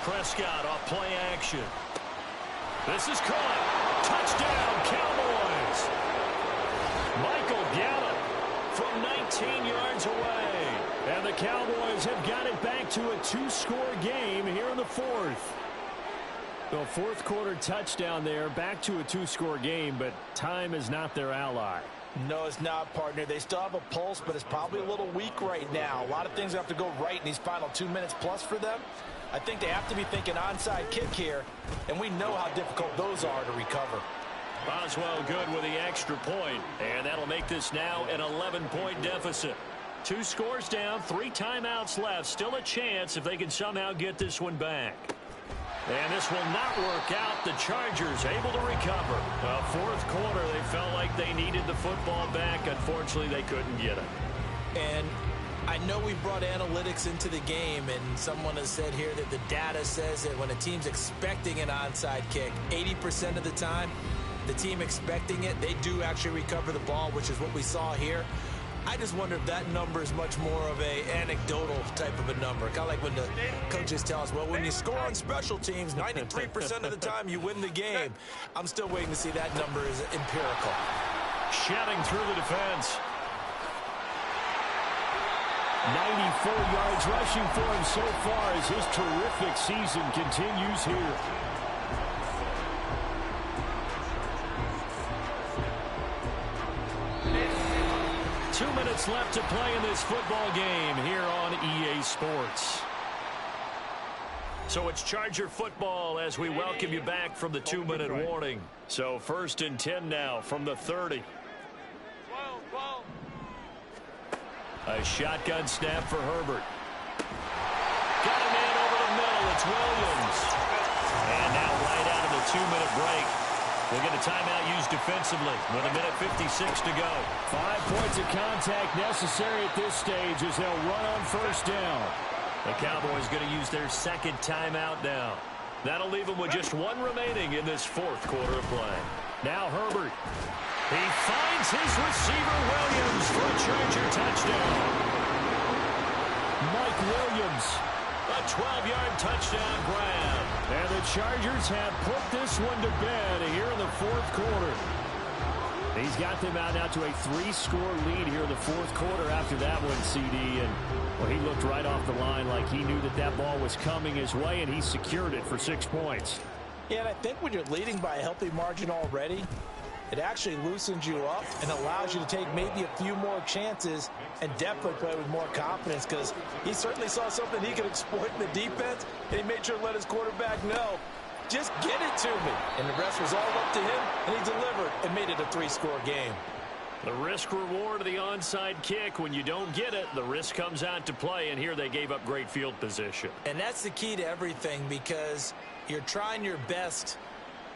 B: Prescott off play action. This is caught. Touchdown, Cowboys. Michael Gallup from 19 yards away. And the Cowboys have got it back to a two-score game here in the fourth. The fourth quarter touchdown there, back to a two-score game, but time is not their ally.
C: No, it's not, partner. They still have a pulse, but it's probably a little weak right now. A lot of things have to go right in these final 2 minutes plus for them. I think they have to be thinking onside kick here, and we know how difficult those are to recover.
B: Boswell good with the extra point, and that'll make this now an 11-point deficit. 2 scores down, 3 timeouts left. Still a chance if they can somehow get this one back. And this will not work out. The Chargers able to recover. Fourth quarter, they felt like they needed the football back. Unfortunately, they couldn't get it.
C: And I know we brought analytics into the game, and someone has said here that the data says that when a team's expecting an onside kick, 80% of the time, the team expecting it, they do actually recover the ball, which is what we saw here. I just wonder if that number is much more of a anecdotal type of a number. Kind of like when the coaches tell us, well, when you score on special teams, 93% of the time you win the game. I'm still waiting to see that number is empirical.
B: Shedding through the defense.
E: 94 yards rushing for him so far as his terrific season continues here.
B: Left to play in this football game here on EA Sports. So it's Charger football as we welcome you back from the 2-minute warning. So 1st and 10 now from the 30. A shotgun snap for Herbert. Got a man over the middle. It's Williams. And now right out of the 2-minute break, we'll get a timeout used defensively with 1:56 to go.
E: 5 points of contact necessary at this stage as they'll run on first down.
B: The Cowboys going to use their second timeout now. That'll leave them with just 1 remaining in this fourth quarter of play. Now Herbert. He finds his receiver Williams for a Charger touchdown.
E: Mike Williams.
B: A 12-yard touchdown grab.
E: And the Chargers have put this one to bed here in the fourth quarter. He's got them out now to a 3-score lead here in the fourth quarter after that one, CD. And well, he looked right off the line like he knew that that ball was coming his way, and he secured it for 6 points.
C: Yeah, and I think when you're leading by a healthy margin already, it actually loosens you up and allows you to take maybe a few more chances and definitely play with more confidence, because he certainly saw something he could exploit in the defense, and he made sure to let his quarterback know, just get it to me. And the rest was all up to him, and he delivered and made it a 3-score game.
B: The risk-reward of the onside kick, when you don't get it, the risk comes out to play, and here they gave up great field position.
C: And that's the key to everything, because you're trying your best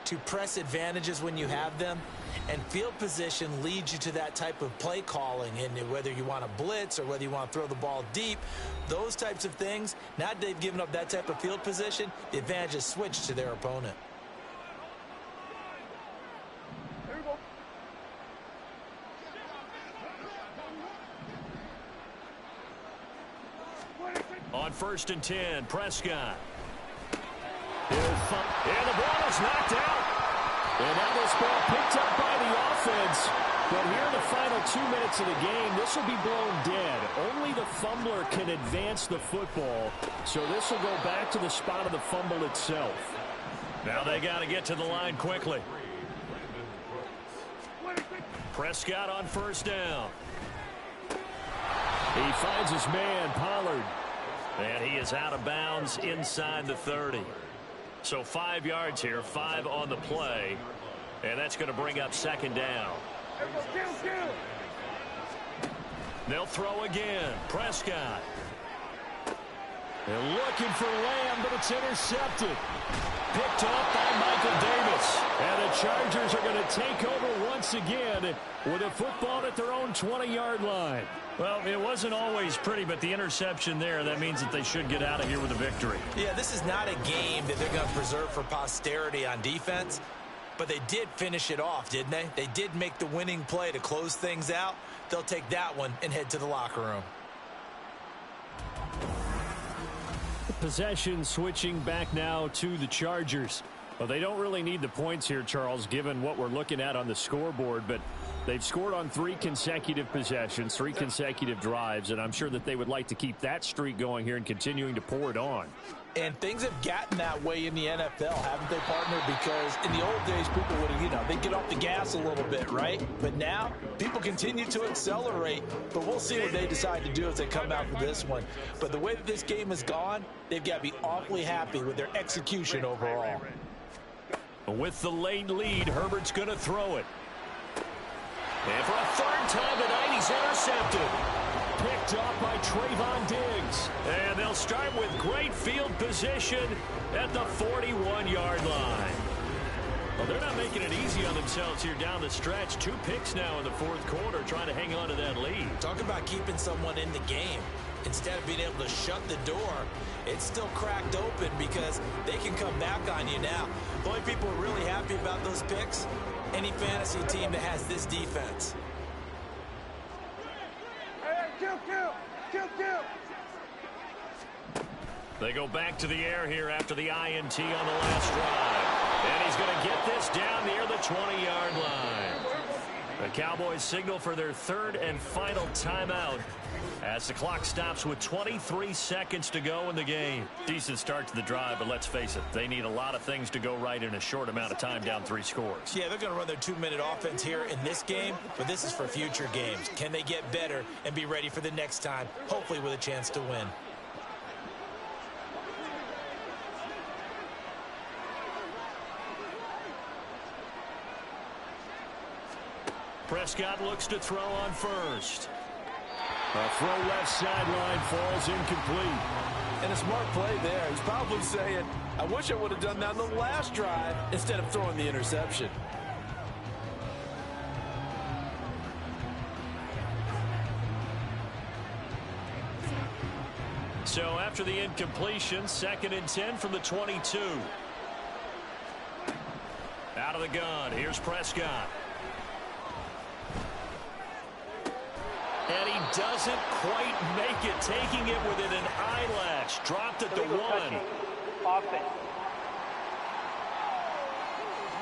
C: to press advantages when you have them, and field position leads you to that type of play calling, and whether you want to blitz or whether you want to throw the ball deep, those types of things, now that they've given up that type of field position, the advantage is switched to their opponent.
B: On 1st and 10, Prescott. And the ball is knocked out.
E: And now this ball picked up by the offense. But here in the final 2 minutes of the game, this will be blown dead. Only the fumbler can advance the football. So this will go back to the spot of the fumble itself.
B: Now they got to get to the line quickly. Prescott on 1st down.
E: He finds his man, Pollard.
B: And he is out of bounds inside the 30. So 5 yards here, 5 on the play. And that's going to bring up 2nd down. They'll throw again. Prescott.
E: They're looking for Lamb, but it's intercepted. Picked up by Michael Davis. And the Chargers are going to take over once again with a football at their own 20-yard line.
B: Well, it wasn't always pretty, but the interception there, that means that they should get out of here with a victory.
C: Yeah, this is not a game that they're going to preserve for posterity on defense. But they did finish it off, didn't they? They did make the winning play to close things out. They'll take that one and head to the locker room.
B: Possession switching back now to the Chargers. Well, they don't really need the points here, Charles, given what we're looking at on the scoreboard, but they've scored on 3 consecutive possessions, 3 consecutive drives, and I'm sure that they would like to keep that streak going here and continuing to pour it on.
C: And things have gotten that way in the NFL, haven't they, partner? Because in the old days, people would, they'd get off the gas a little bit, right? But now, people continue to accelerate. But we'll see what they decide to do as they come out for this one. But the way that this game has gone, they've got to be awfully happy with their execution overall.
B: With the late lead, Herbert's going to throw it. And for a third time tonight, he's intercepted. Picked up by Trayvon Diggs. And they'll start with great field position at the 41-yard line. Well, they're not making it easy on themselves here down the stretch. 2 picks now in the fourth quarter, trying to hang on to that lead.
C: Talk about keeping someone in the game. Instead of being able to shut the door, it's still cracked open because they can come back on you now. The only people who are really happy about those picks, any fantasy team that has this defense.
B: They go back to the air here after the INT on the last drive. And he's going to get this down near the 20-yard line. The Cowboys signal for their 3rd and final timeout as the clock stops with 23 seconds to go in the game. Decent start to the drive, but let's face it, they need a lot of things to go right in a short amount of time, down 3 scores.
C: Yeah, they're going to run their 2-minute offense here in this game, but this is for future games. Can they get better and be ready for the next time, hopefully with a chance to win?
B: Prescott looks to throw on first. A throw left sideline falls incomplete.
C: And a smart play there. He's probably saying, I wish I would have done that on the last drive instead of throwing the interception.
B: So after the incompletion, 2nd and 10 from the 22. Out of the gun, here's Prescott. And he doesn't quite make it, taking it within an eyelash. Dropped at the 1.
D: Offense.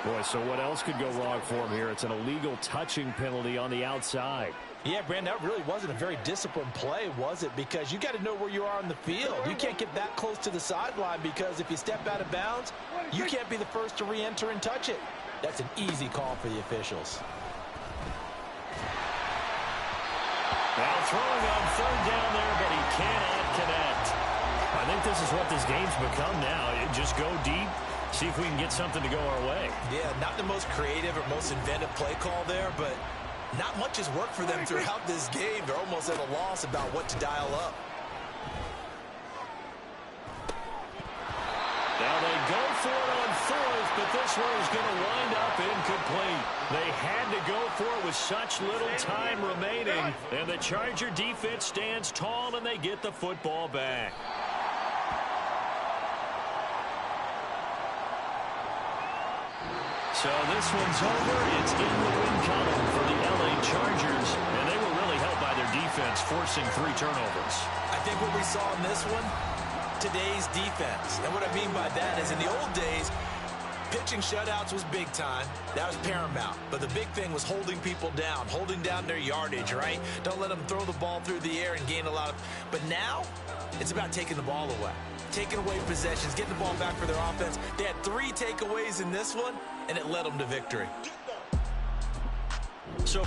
B: Boy, so what else could go wrong for him here? It's an illegal touching penalty on the outside.
C: Yeah, Brandon, that really wasn't a very disciplined play, was it? Because you got to know where you are on the field. You can't get that close to the sideline because if you step out of bounds, you can't be the first to re-enter and touch it. That's an easy call for the officials.
B: Now throwing on 3rd down there, but he cannot connect. I think this is what this game's become now. Just go deep, see if we can get something to go our way.
C: Yeah, not the most creative or most inventive play call there, but not much has worked for them throughout this game. They're almost at a loss about what to dial up.
B: Now they go for it on 4th, but this one is going to wind up incomplete. They had to go for it with such little time remaining, and the Charger defense stands tall, and they get the football back. So this one's over. It's in the win column for the LA Chargers, and they were really helped by their defense, forcing 3 turnovers.
C: I think what we saw in this one, today's defense. And what I mean by that is in the old days, pitching shutouts was big time. That was paramount. But the big thing was holding people down, holding down their yardage, right? Don't let them throw the ball through the air and gain a lot of... But now, it's about taking the ball away. Taking away possessions, getting the ball back for their offense. They had 3 takeaways in this one, and it led them to victory.
B: So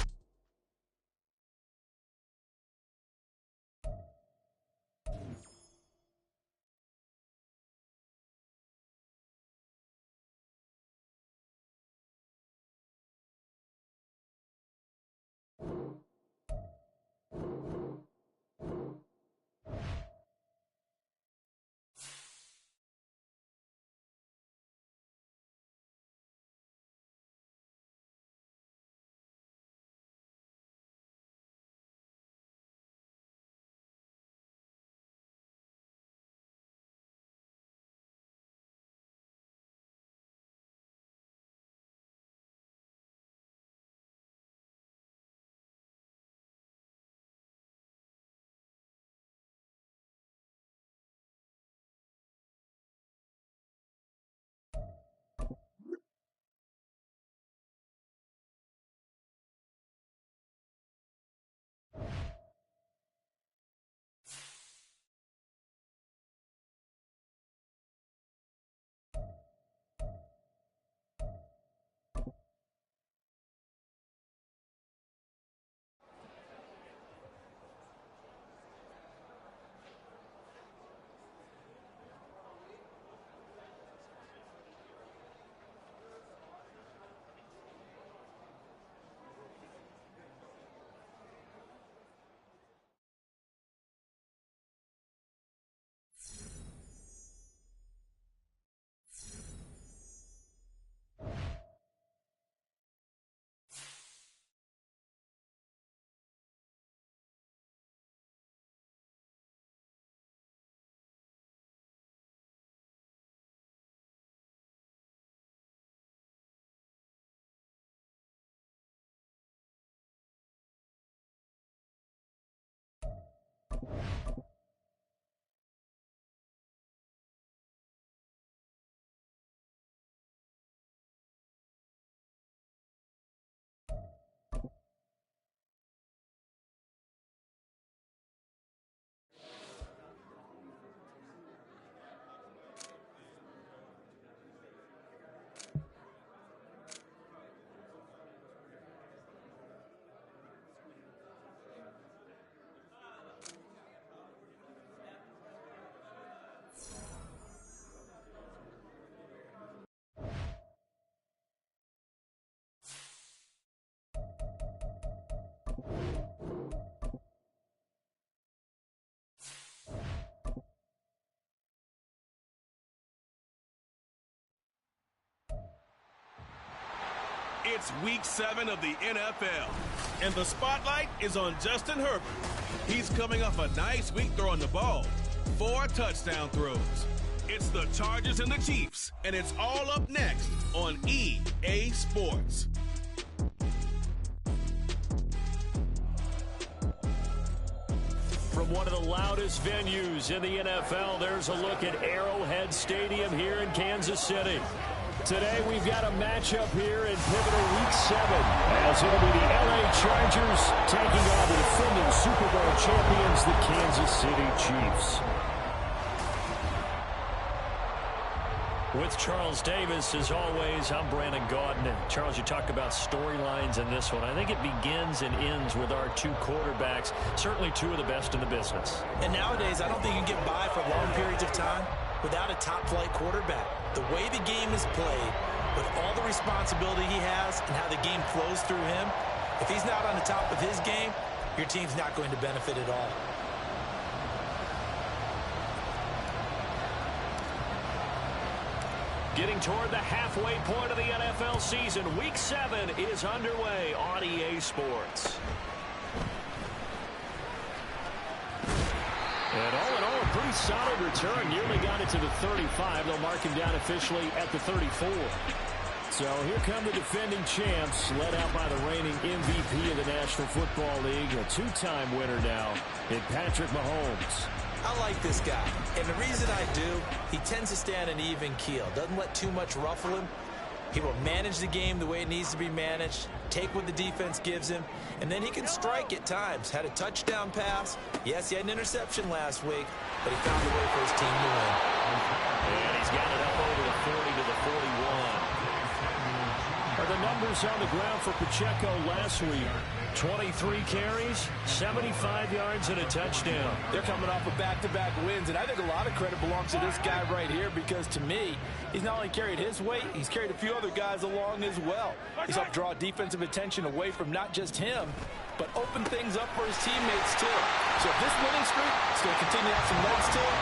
A: It's Week 7 of the NFL, and the spotlight is on Justin Herbert. He's coming off a nice week throwing the ball. 4 touchdown throws. It's the Chargers and the Chiefs, and it's all up next on EA Sports.
B: From one of the loudest venues in the NFL, there's a look at Arrowhead Stadium here in Kansas City. Today we've got a matchup here in pivotal Week 7, as it'll be the LA Chargers taking on the defending Super Bowl champions, the Kansas City Chiefs. With Charles Davis, as always, I'm Brandon Gaudin. And Charles, you talk about storylines in this one. I think it begins and ends with our 2 quarterbacks, certainly 2 of the best in the business.
C: And nowadays, I don't think you can get by for long periods of time without a top-flight quarterback. The way the game is played, with all the responsibility he has and how the game flows through him, if he's not on the top of his game, your team's not going to benefit at all.
B: Getting toward the halfway point of the NFL season, Week 7 is underway on EA Sports. And all in all, a pretty solid return. Nearly got it to the 35. They'll mark him down officially at the 34. So here come the defending champs, led out by the reigning MVP of the National Football League, a 2-time winner now in Patrick Mahomes.
C: I like this guy, and the reason I do, he tends to stand an even keel, doesn't let too much ruffle him. He will manage the game the way it needs to be managed, take what the defense gives him, and then he can strike at times. Had a touchdown pass. Yes, he had an interception last week, but he found a way for his team to win.
B: And he's got it up over the 40 to the 41. Are the numbers on the ground for Pacheco last week? 23 carries, 75 yards, and a touchdown.
C: They're coming off of back-to-back wins, and I think a lot of credit belongs to this guy right here because, to me, he's not only carried his weight, he's carried a few other guys along as well. He's helped draw defensive attention away from not just him, but open things up for his teammates, too. So if this winning streak is going to continue to have some legs to it,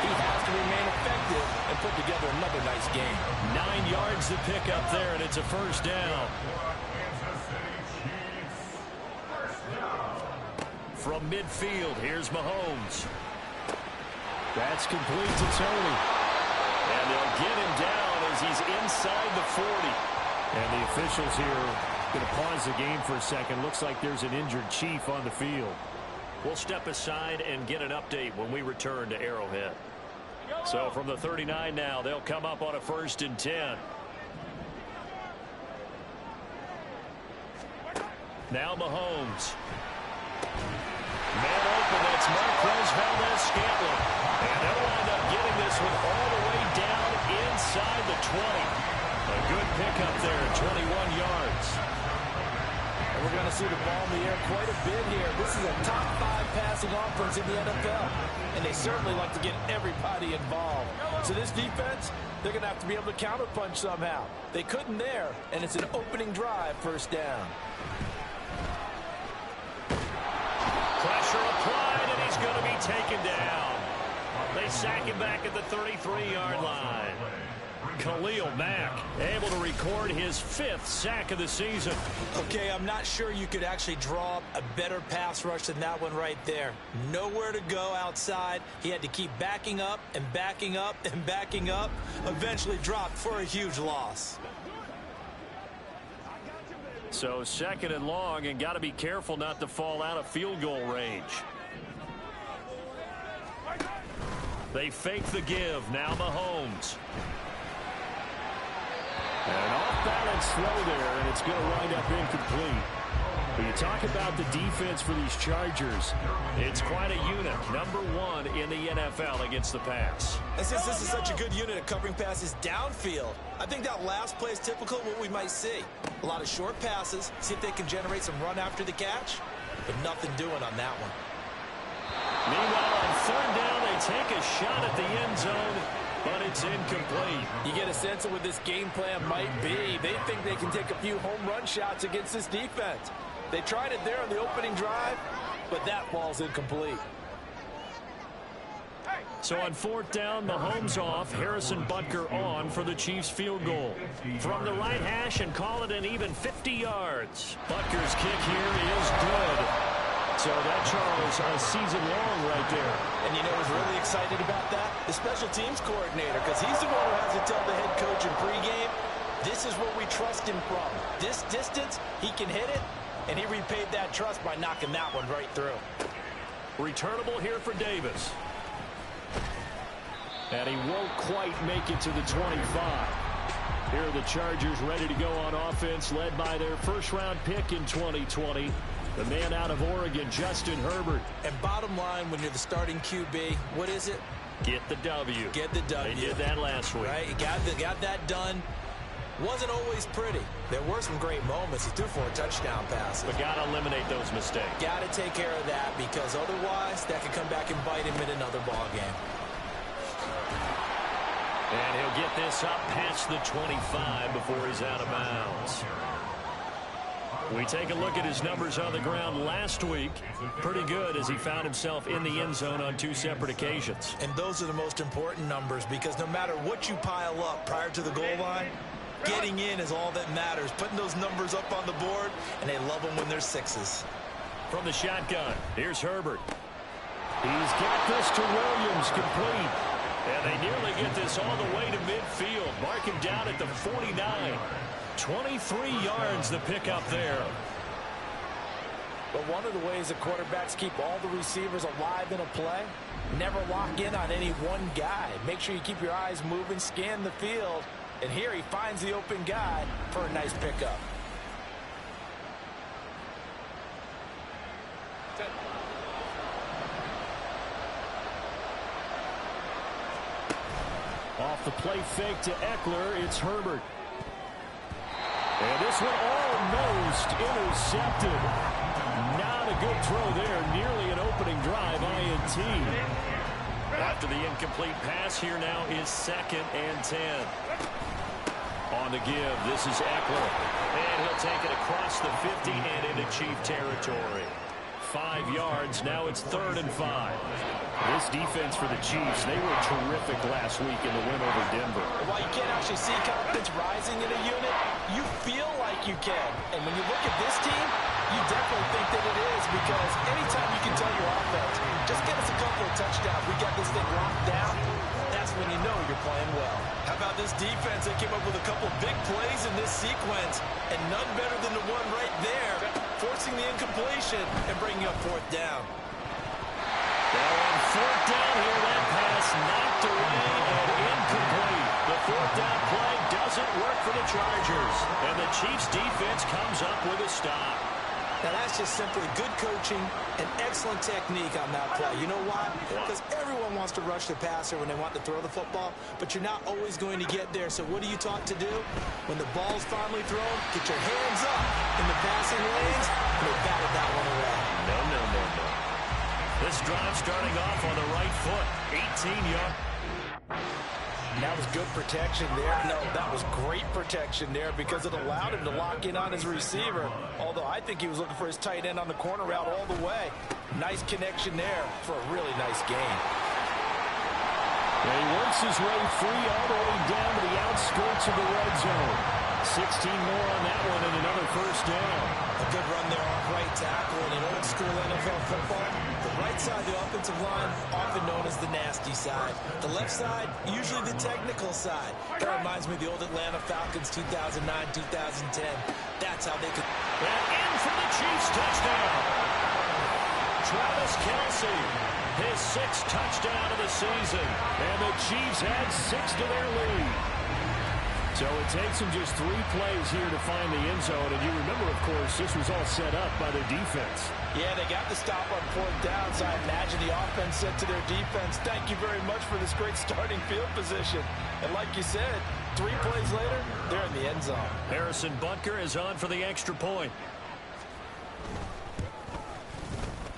C: he has to remain effective and put together another nice game.
B: 9 yards to pick up there, and it's a first down. From midfield, here's Mahomes. That's complete to Tony. And they'll get him down as he's inside the 40. And the officials here going to pause the game for a second. Looks like there's an injured Chief on the field. We'll step aside and get an update when we return to Arrowhead. So from the 39 now, they'll come up on a 1st and 10. Now Mahomes. Man open, that's Marquez Valdez-Scantling. And they'll wind up getting this one all the way down inside the 20. A good pickup there, 21 yards.
C: And we're going to see the ball in the air quite a bit here. This is a top 5 passing offense in the NFL. And they certainly like to get everybody involved. So this defense, they're going to have to be able to counterpunch somehow. They couldn't there, and it's an opening drive, 1st down.
B: Pressure applied, and he's going to be taken down. They sack him back at the 33-yard line. Khalil Mack able to record his 5th sack of the season.
C: Okay, I'm not sure you could actually draw up a better pass rush than that one right there. Nowhere to go outside. He had to keep backing up and backing up and backing up. Eventually dropped for a huge loss.
B: So 2nd and long, and got to be careful not to fall out of field goal range. They fake the give. Now Mahomes. An off-balance throw there, and it's going to wind up incomplete. But you talk about the defense for these Chargers. It's quite a unit. Number 1 in the NFL against the pass.
C: And since this is such a good unit at covering passes downfield, I think that last play is typical of what we might see. A lot of short passes, see if they can generate some run after the catch, but nothing doing on that one.
B: Meanwhile, on 3rd down, they take a shot at the end zone, but it's incomplete.
C: You get a sense of what this game plan might be. They think they can take a few home run shots against this defense. They tried it there on the opening drive, but that ball's incomplete.
B: So on 4th down, Mahomes off, Harrison Butker on for the Chiefs field goal. From the right hash and call it an even 50 yards. Butker's kick here is good. So that, Charles, a season long right there.
C: And you know who's really excited about that? The special teams coordinator, because he's the one who has to tell the head coach in pregame, this is what we trust him from. This distance, he can hit it, and he repaid that trust by knocking that one right through.
B: Returnable here for Davis. And he won't quite make it to the 25. Here are the Chargers ready to go on offense, led by their first-round pick in 2020. The man out of Oregon, Justin Herbert.
C: And bottom line, when you're the starting QB, what is it?
B: Get the W.
C: Get the W.
B: They did that last week.
C: Right? Got that done. Wasn't always pretty. There were some great moments. He threw 4 touchdown passes.
B: But got to eliminate those mistakes.
C: Got to take care of that, because otherwise that could come back and bite him in another ball game.
B: And he'll get this up past the 25 before he's out of bounds. We take a look at his numbers on the ground last week. Pretty good, as he found himself in the end zone on 2 separate occasions.
C: And those are the most important numbers, because no matter what you pile up prior to the goal line, getting in is all that matters. Putting those numbers up on the board, and they love them when they're 6s.
B: From the shotgun, here's Herbert. He's got this to Williams, complete. And they nearly get this all the way to midfield. Mark him down at the 49. 23 yards the pickup there.
C: But one of the ways that quarterbacks keep all the receivers alive in a play, never lock in on any one guy. Make sure you keep your eyes moving, scan the field. And here he finds the open guy for a nice pickup.
B: Off the play fake to Eckler, it's Herbert. And this one almost intercepted. Not a good throw there. Nearly an opening drive, INT. After the incomplete pass, here now is 2nd and 10. On the give, this is Eckler. And he'll take it across the 50 and into Chief territory. 5 yards, now it's 3rd and 5. This defense for the Chiefs, they were terrific last week in the win over Denver.
C: While you can't actually see confidence rising in a unit, you feel like you can. And when you look at this team, you definitely think that it is, because anytime you can tell your offense, just get us a couple of touchdowns, we got this thing locked down, that's when you know you're playing well. How about this defense? They came up with a couple of big plays in this sequence, and none better than the one right there, forcing the incompletion and bringing up 4th down.
B: Now on 4th down here, that pass knocked away and incomplete. The 4th down play doesn't work for the Chargers, and the Chiefs defense comes up with a stop.
C: Now that's just simply good coaching and excellent technique on that play. You know why? Because everyone wants to rush the passer when they want to throw the football, but you're not always going to get there. So what are you taught to do? When the ball's finally thrown, get your hands up in the passing lanes, and they batted that one away.
B: No. This drive starting off on the right foot. 18 yards.
C: That was good protection there. No, that was great protection there, because it allowed him to lock in on his receiver. Although I think he was looking for his tight end on the corner route all the way. Nice connection there for a really nice gain.
B: And he works his way free all the way down to the outskirts of the red zone. 16 more on that one and another 1st down.
C: A good run there off right tackle in an old school NFL football. The right side of the offensive line, often known as the nasty side. The left side, usually the technical side. That reminds me of the old Atlanta Falcons 2009, 2010. That's how they could.
B: And in for the Chiefs touchdown. Travis Kelce, his 6th touchdown of the season. And the Chiefs add 6 to their lead. So it takes them just 3 plays here to find the end zone. And you remember, of course, this was all set up by their defense.
C: Yeah, they got the stop on 4th down, so I imagine the offense said to their defense, thank you very much for this great starting field position. And like you said, 3 plays later, they're in the end zone.
B: Harrison Butker is on for the extra point.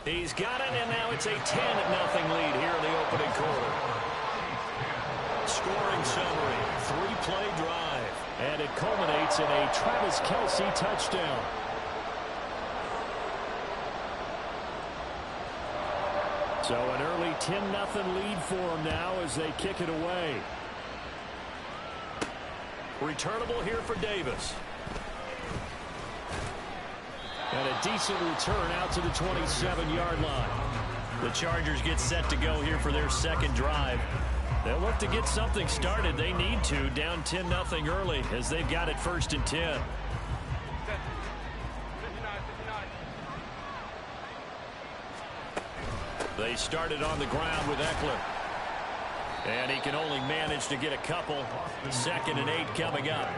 B: He's got it, and now it's a 10-0 lead here in the opening quarter. Scoring summary, 3-play drive, and it culminates in a Travis Kelce touchdown. So an early 10-0 lead for them now as they kick it away. Returnable here for Davis. And a decent return out to the 27-yard line. The Chargers get set to go here for their second drive. They'll look to get something started. They need to, down 10-0 early as they've got it 1st and 10. They started on the ground with Eckler. And he can only manage to get a couple. 2nd and 8 coming up.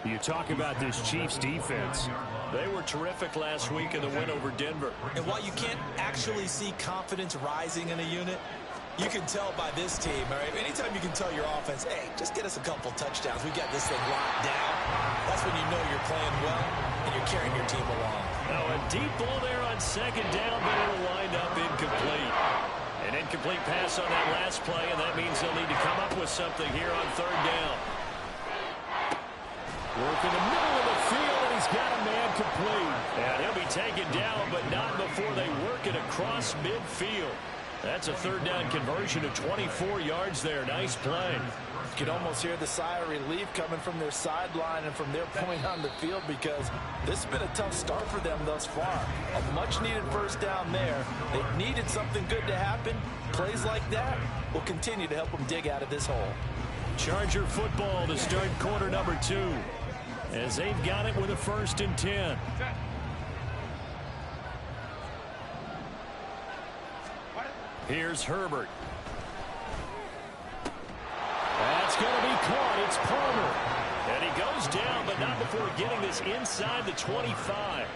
B: You talk about this Chiefs defense. They were terrific last week in the win over Denver.
C: And while you can't actually see confidence rising in a unit, you can tell by this team, all right? Anytime you can tell your offense, hey, just get us a couple touchdowns. We got this thing locked down. That's when you know you're playing well and you're carrying your team along.
B: Now a deep ball there on 2nd down, but it'll wind up incomplete. An incomplete pass on that last play, and that means they'll need to come up with something here on 3rd down. Work in the middle of the field, and he's got a man complete. And he'll be taken down, but not before they work it across midfield. That's a 3rd down conversion of 24 yards there. Nice play.
C: You can almost hear the sigh of relief coming from their sideline and from their point on the field because this has been a tough start for them thus far. A much-needed 1st down there. They needed something good to happen. Plays like that will continue to help them dig out of this hole.
B: Charger football to start quarter number 2 as they've got it with a 1st and 10. Here's Herbert. That's going to be caught. It's Palmer. And he goes down, but not before getting this inside the 25.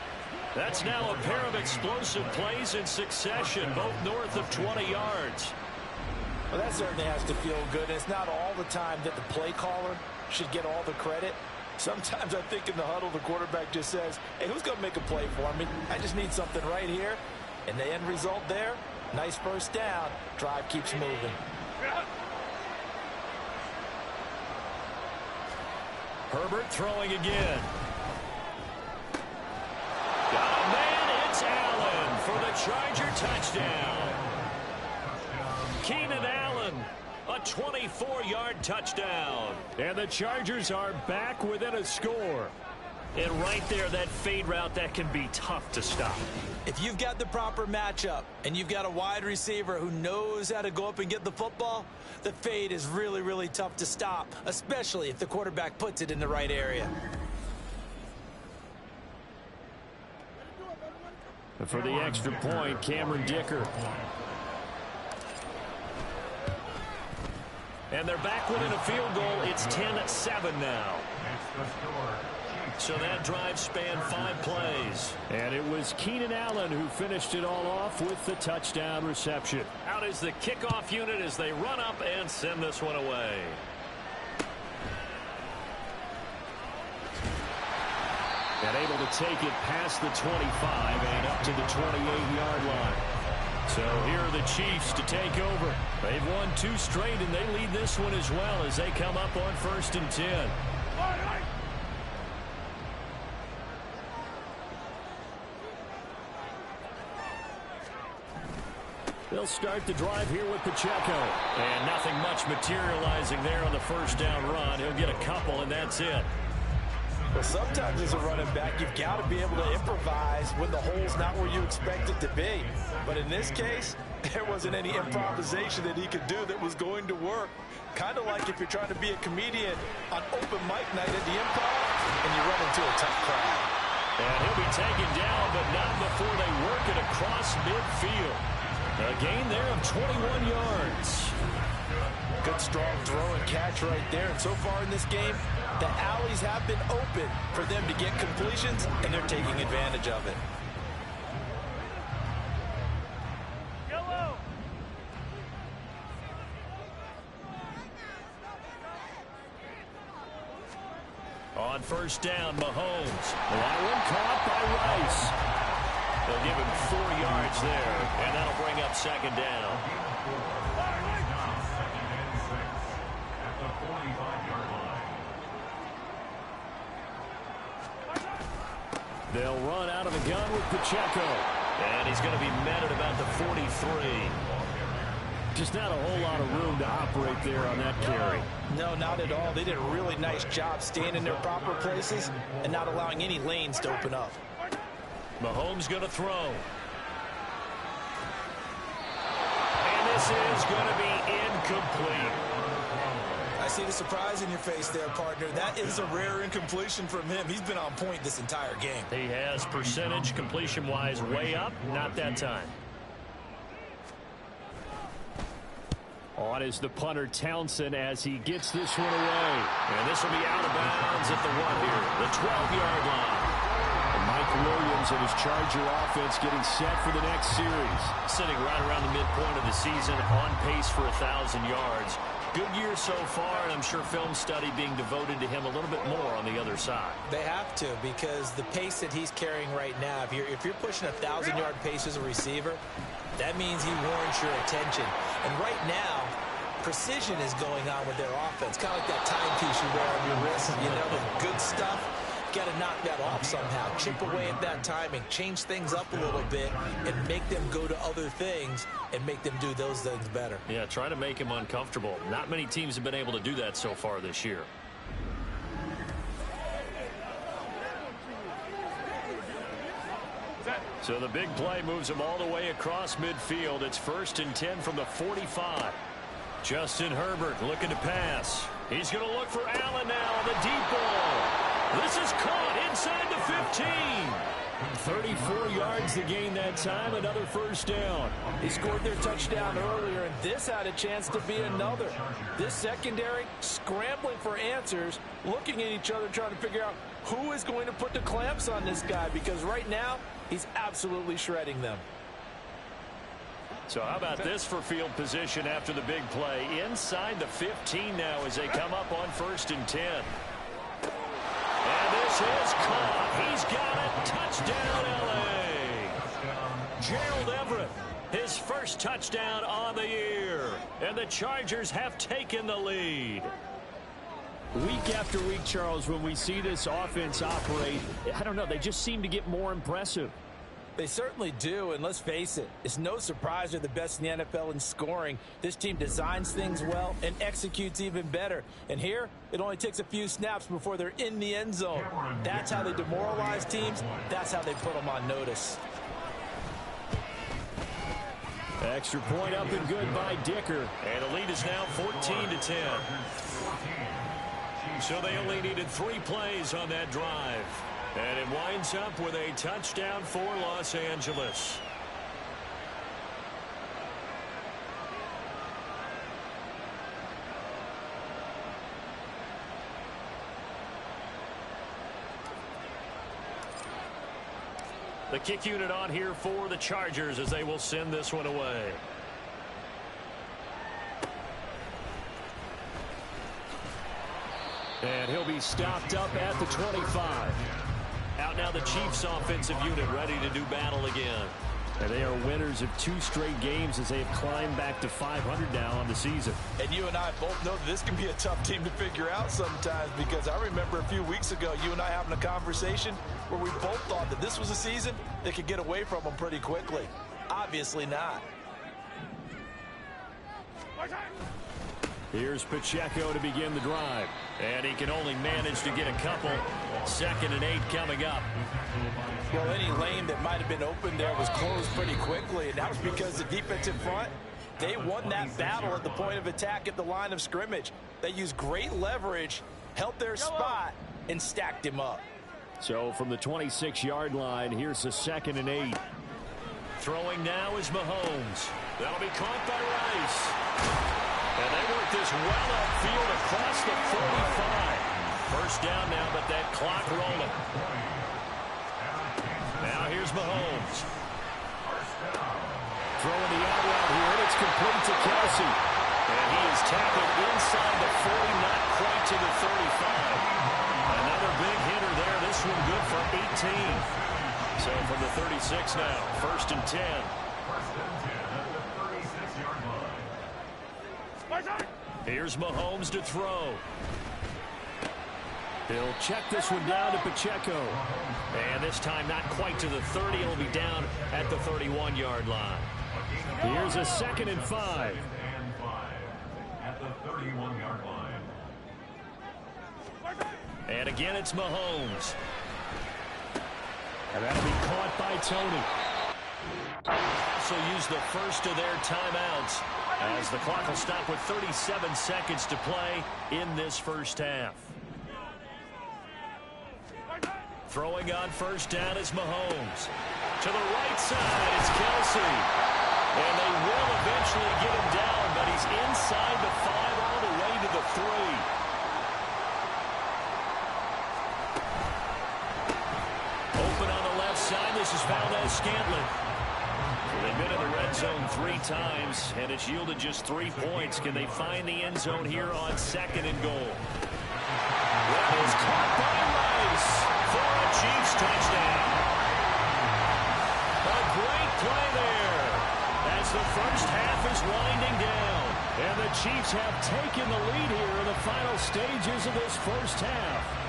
B: That's now a pair of explosive plays in succession, both north of 20 yards.
C: Well, that certainly has to feel good. It's not all the time that the play caller should get all the credit. Sometimes I think in the huddle, the quarterback just says, hey, who's going to make a play for me? I just need something right here. And the end result there, nice 1st down. Drive keeps moving.
B: Herbert throwing again. Got a man. It's Allen for the Charger touchdown. Keenan Allen, a 24-yard touchdown. And the Chargers are back within a score. And right there, that fade route, that can be tough to stop.
C: If you've got the proper matchup and you've got a wide receiver who knows how to go up and get the football, the fade is really, really tough to stop, especially if the quarterback puts it in the right area.
B: For the extra point, Cameron Dicker. And they're back within a field goal. It's 10-7 now. So that drive spanned 5 plays. And it was Keenan Allen who finished it all off with the touchdown reception. Out is the kickoff unit as they run up and send this one away. And able to take it past the 25 and up to the 28-yard line. So here are the Chiefs to take over. They've won 2 straight, and they lead this one as well as they come up on 1st and 10. They'll start the drive here with Pacheco. And nothing much materializing there on the 1st down run. He'll get a couple, and that's it.
C: Well, sometimes as a running back, you've got to be able to improvise when the hole's not where you expect it to be. But in this case, there wasn't any improvisation that he could do that was going to work. Kind of like if you're trying to be a comedian on open mic night at the Improv and you run into a tough crowd.
B: And he'll be taken down, but not before they work it across midfield. A gain there of 21 yards.
C: Good strong throw and catch right there. And so far in this game, the alleys have been open for them to get completions, and they're taking advantage of it.
B: On 1st down, Mahomes. That one caught by Rice. They'll give him 4 yards there, and that'll bring up 2nd down. They'll run out of the gun with Pacheco. And he's going to be met at about the 43. Just not a whole lot of room to operate there on that carry.
C: No, not at all. They did a really nice job staying in their proper places and not allowing any lanes to open up.
B: Mahomes going to throw. And this is going to be incomplete.
C: I see the surprise in your face there, partner. That is a rare incompletion from him. He's been on point this entire game.
B: He has percentage completion-wise way up. Not that time. On is the punter Townsend as he gets this one away. And this will be out of bounds at the 1 here, the 12-yard line. And Mike Williams and his Charger offense getting set for the next series. Sitting right around the midpoint of the season, on pace for 1,000 yards. Good year so far, and I'm sure film study being devoted to him a little bit more on the other side.
C: They have to, because the pace that he's carrying right now, if you're pushing a 1,000-yard pace as a receiver, that means he warrants your attention. And right now, precision is going on with their offense. Kind of like that timepiece you wear on your wrist. You know, the good stuff. Got to knock that off somehow. Chip away at that timing. Change things up a little bit and make them go to other things and make them do those things better.
B: Yeah, try to make him uncomfortable. Not many teams have been able to do that so far this year. So the big play moves him all the way across midfield. It's 1st and 10 from the 45. Justin Herbert looking to pass. He's going to look for Allen now. The deep ball. This is caught inside the 15. 34 yards to gain that time. Another first down.
C: He scored their touchdown earlier, and this had a chance to be another. This secondary scrambling for answers, looking at each other, trying to figure out who is going to put the clamps on this guy, because right now he's absolutely shredding them.
B: So how about this for field position after the big play? Inside the 15 now as they come up on 1st and 10. And this is caught. He's got it. Touchdown, L.A. Gerald Everett, his first touchdown on the year. And the Chargers have taken the lead. Week after week, Charles, when we see this offense operate, I don't know, they just seem to get more impressive.
C: They certainly do, and let's face it, it's no surprise they're the best in the NFL in scoring. This team designs things well and executes even better. And here, it only takes a few snaps before they're in the end zone. That's how they demoralize teams. That's how they put them on notice.
B: Extra point up and good by Dicker. And the lead is now 14-10. So they only needed 3 plays on that drive. And it winds up with a touchdown for Los Angeles. The kick unit on here for the Chargers as they will send this one away. And he'll be stopped up at the 25. Out now the Chiefs offensive unit ready to do battle again. And they are winners of 2 straight games as they have climbed back to 500 now on the season.
C: And you and I both know that this can be a tough team to figure out sometimes, because I remember a few weeks ago you and I having a conversation where we both thought that this was a season that could get away from them pretty quickly. Obviously not.
B: Here's Pacheco to begin the drive. And he can only manage to get a couple. 2nd and 8 coming up.
C: Well, any lane that might have been open there was closed pretty quickly, and that was because the defensive front, they won that battle at the point of attack at the line of scrimmage. They used great leverage, held their spot, and stacked him up.
B: So from the 26-yard line, here's the 2nd and 8. Throwing now is Mahomes. That'll be caught by Rice. And they work this well upfield across the 45. First down now, but that clock rolling. Now here's Mahomes. Throwing the out route here, and it's complete to Kelsey. And he is tackled inside the 40, not quite to the 35. Another big hitter there. This one good for 18. So from the 36 now, 1st and 10. Here's Mahomes to throw. He'll check this one down to Pacheco. And this time not quite to the 30. It'll be down at the 31-yard line. Here's a 2nd and 5. And again, it's Mahomes.
E: And that'll be caught by Tony.
B: Also use the first of their timeouts as the clock will stop with 37 seconds to play in this first half. Throwing on first down is Mahomes. To the right side, it's Kelsey. And they will eventually get him down, but he's inside the 5 all the way to the 3. This is Valdez-Scantling. They've been in the red zone 3 times, and it's yielded just 3 points. Can they find the end zone here on 2nd and goal? That is caught by Rice for a Chiefs touchdown. A great play there as the first half is winding down. And the Chiefs have taken the lead here in the final stages of this first half.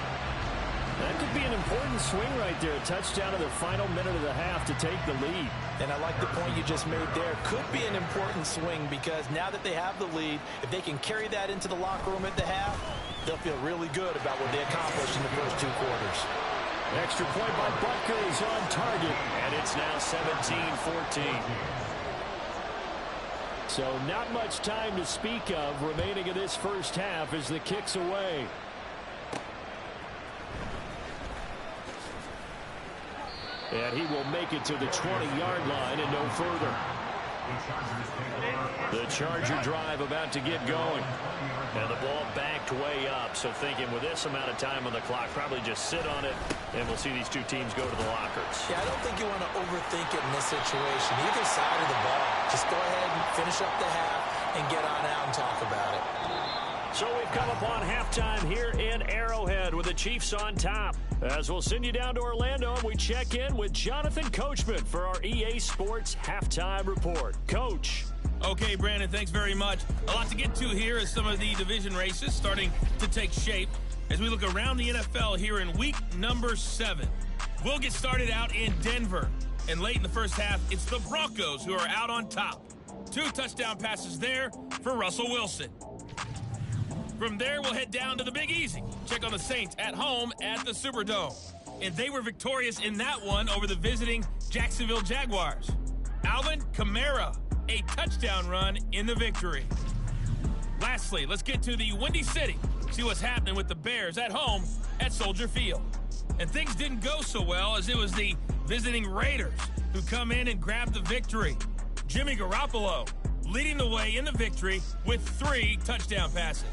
B: That could be an important swing right there. A touchdown in the final minute of the half to take the lead.
C: And I like the point you just made there. Could be an important swing because now that they have the lead, if they can carry that into the locker room at the half, they'll feel really good about what they accomplished in the first 2 quarters.
E: Extra point by Butker is on target.
B: And it's now 17-14.
E: So not much time to speak of remaining in this first half as the kick's away. And he will make it to the 20-yard line and no further.
B: The Charger drive about to get going. And the ball backed way up. So thinking with this amount of time on the clock, probably just sit on it, and we'll see these 2 teams go to the lockers.
C: Yeah, I don't think you want to overthink it in this situation. Either side of the ball. Just go ahead and finish up the half and get on out and talk about it.
B: So we've come upon halftime here in Arrowhead with the Chiefs on top. As we'll send you down to Orlando, and we check in with Jonathan Coachman for our EA Sports Halftime Report. Coach.
D: Okay, Brandon, thanks very much. A lot to get to here as some of the division races starting to take shape as we look around the NFL here in week number 7. We'll get started out in Denver. And late in the first half, it's the Broncos who are out on top. 2 touchdown passes there for Russell Wilson. From there, we'll head down to the Big Easy. Check on the Saints at home at the Superdome. And they were victorious in that one over the visiting Jacksonville Jaguars. Alvin Kamara, a touchdown run in the victory. Lastly, let's get to the Windy City. See what's happening with the Bears at home at Soldier Field. And things didn't go so well as it was the visiting Raiders who come in and grab the victory. Jimmy Garoppolo leading the way in the victory with 3 touchdown passes.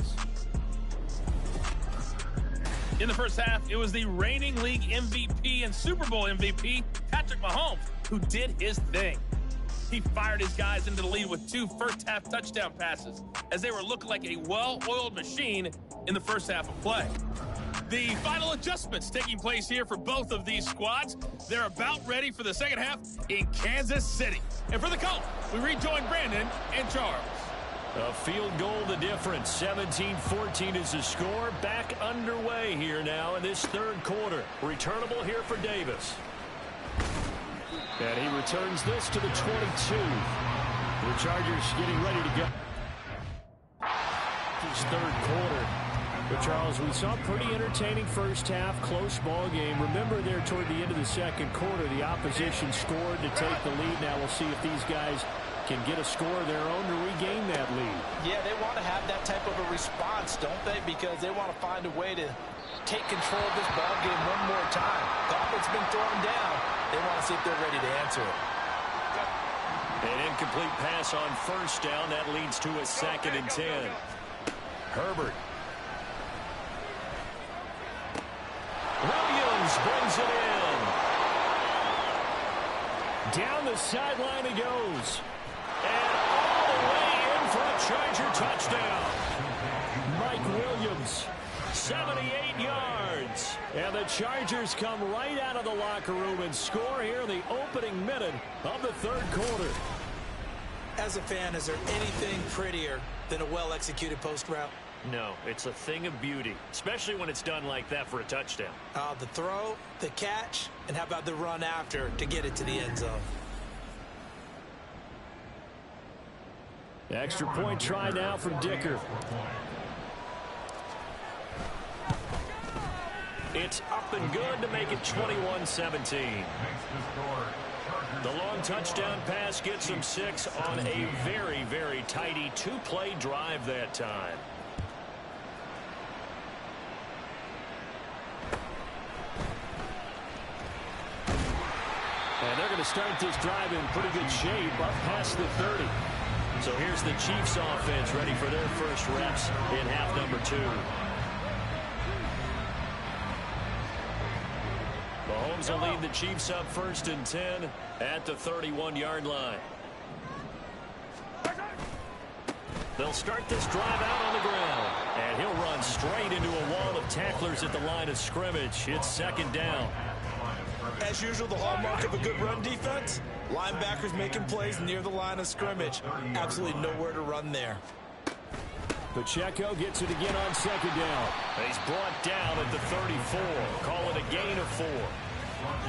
D: In the first half, it was the reigning league MVP and Super Bowl MVP, Patrick Mahomes, who did his thing. He fired his guys into the lead with 2 first-half touchdown passes as they were looking like a well-oiled machine in the first half of play. The final adjustments taking place here for both of these squads. They're about ready for the second half in Kansas City. And for the Colts, we rejoin Brandon and Charles.
B: A field goal the difference. 17-14 is the score. Back underway here now in this 3rd quarter. Returnable here for Davis.
E: And he returns this to the 22. The Chargers getting ready to go. This 3rd quarter. But, Charles, we saw a pretty entertaining first half, close ball game. Remember there toward the end of the 2nd quarter, the opposition scored to take the lead. Now we'll see if these guys can get a score of their own to regain that lead.
C: Yeah, they want to have that type of a response, don't they? Because they want to find a way to take control of this ball game one more time. Gauntlet's been thrown down. They want to see if they're ready to answer it.
B: An incomplete pass on first down. That leads to a 2nd and 10. Herbert. Williams brings it in.
E: Down the sideline he goes.
B: And all the way in for a Charger touchdown.
E: Mike Williams, 78 yards. And the Chargers come right out of the locker room and score here in the opening minute of the 3rd quarter.
C: As a fan, is there anything prettier than a well-executed post route?
B: No, it's a thing of beauty, especially when it's done like that for a touchdown.
C: The throw, the catch, and how about the run after to get it to the end zone?
E: Extra point try now from Dicker.
B: It's up and good to make it 21-17. The long touchdown pass gets them 6 on a very, very tidy 2-play drive that time. And they're going to start this drive in pretty good shape up past the 30. So here's the Chiefs offense ready for their first reps in half number 2. Mahomes will lead the Chiefs up 1st and 10 at the 31-yard line. They'll start this drive out on the ground. And he'll run straight into a wall of tacklers at the line of scrimmage. It's 2nd down.
C: As usual, the hallmark of a good run defense, linebackers making plays near the line of scrimmage. Absolutely nowhere to run there.
B: Pacheco gets it again on 2nd down. He's brought down at the 34. Call it a gain of 4.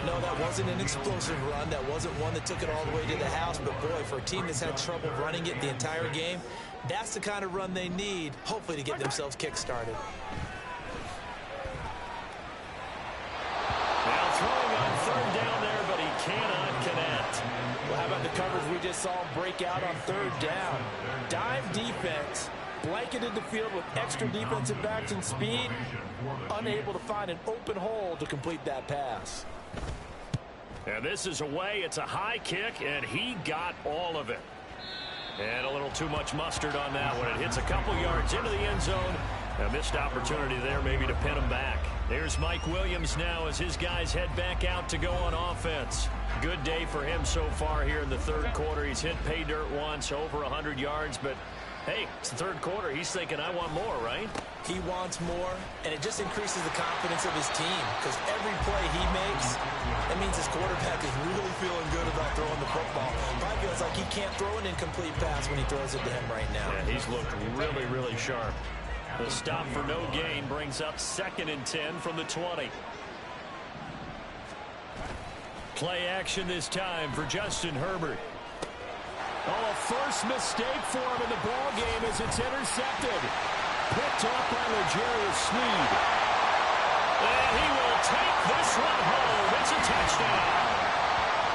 C: No, that wasn't an explosive run. That wasn't one that took it all the way to the house. But, boy, for a team that's had trouble running it the entire game, that's the kind of run they need, hopefully, to get themselves kick-started.
B: Now throwing on 3rd down there, but he cannot connect.
C: Well, how about the coverage we just saw him break out on 3rd down? Dive defense, blanketed the field with extra defensive backs and speed, unable to find an open hole to complete that pass.
B: And this is away. It's a high kick, and he got all of it. And a little too much mustard on that one. It hits a couple yards into the end zone. A missed opportunity there maybe to pin him back. There's Mike Williams now as his guys head back out to go on offense. Good day for him so far here in the 3rd quarter. He's hit pay dirt once, over 100 yards, but hey, it's the 3rd quarter. He's thinking, I want more, right?
C: He wants more, and it just increases the confidence of his team because every play he makes, that means his quarterback is really feeling good about throwing the football. Probably feels like he can't throw an incomplete pass when he throws it to him right now.
B: Yeah, he's looked really, really sharp. The stop for no gain brings up 2nd and 10 from the 20. Play action this time for Justin Herbert. Oh, a first mistake for him in the ball game as it's intercepted. Picked up by L'Jarius Sneed. And he will take this one home. It's a touchdown.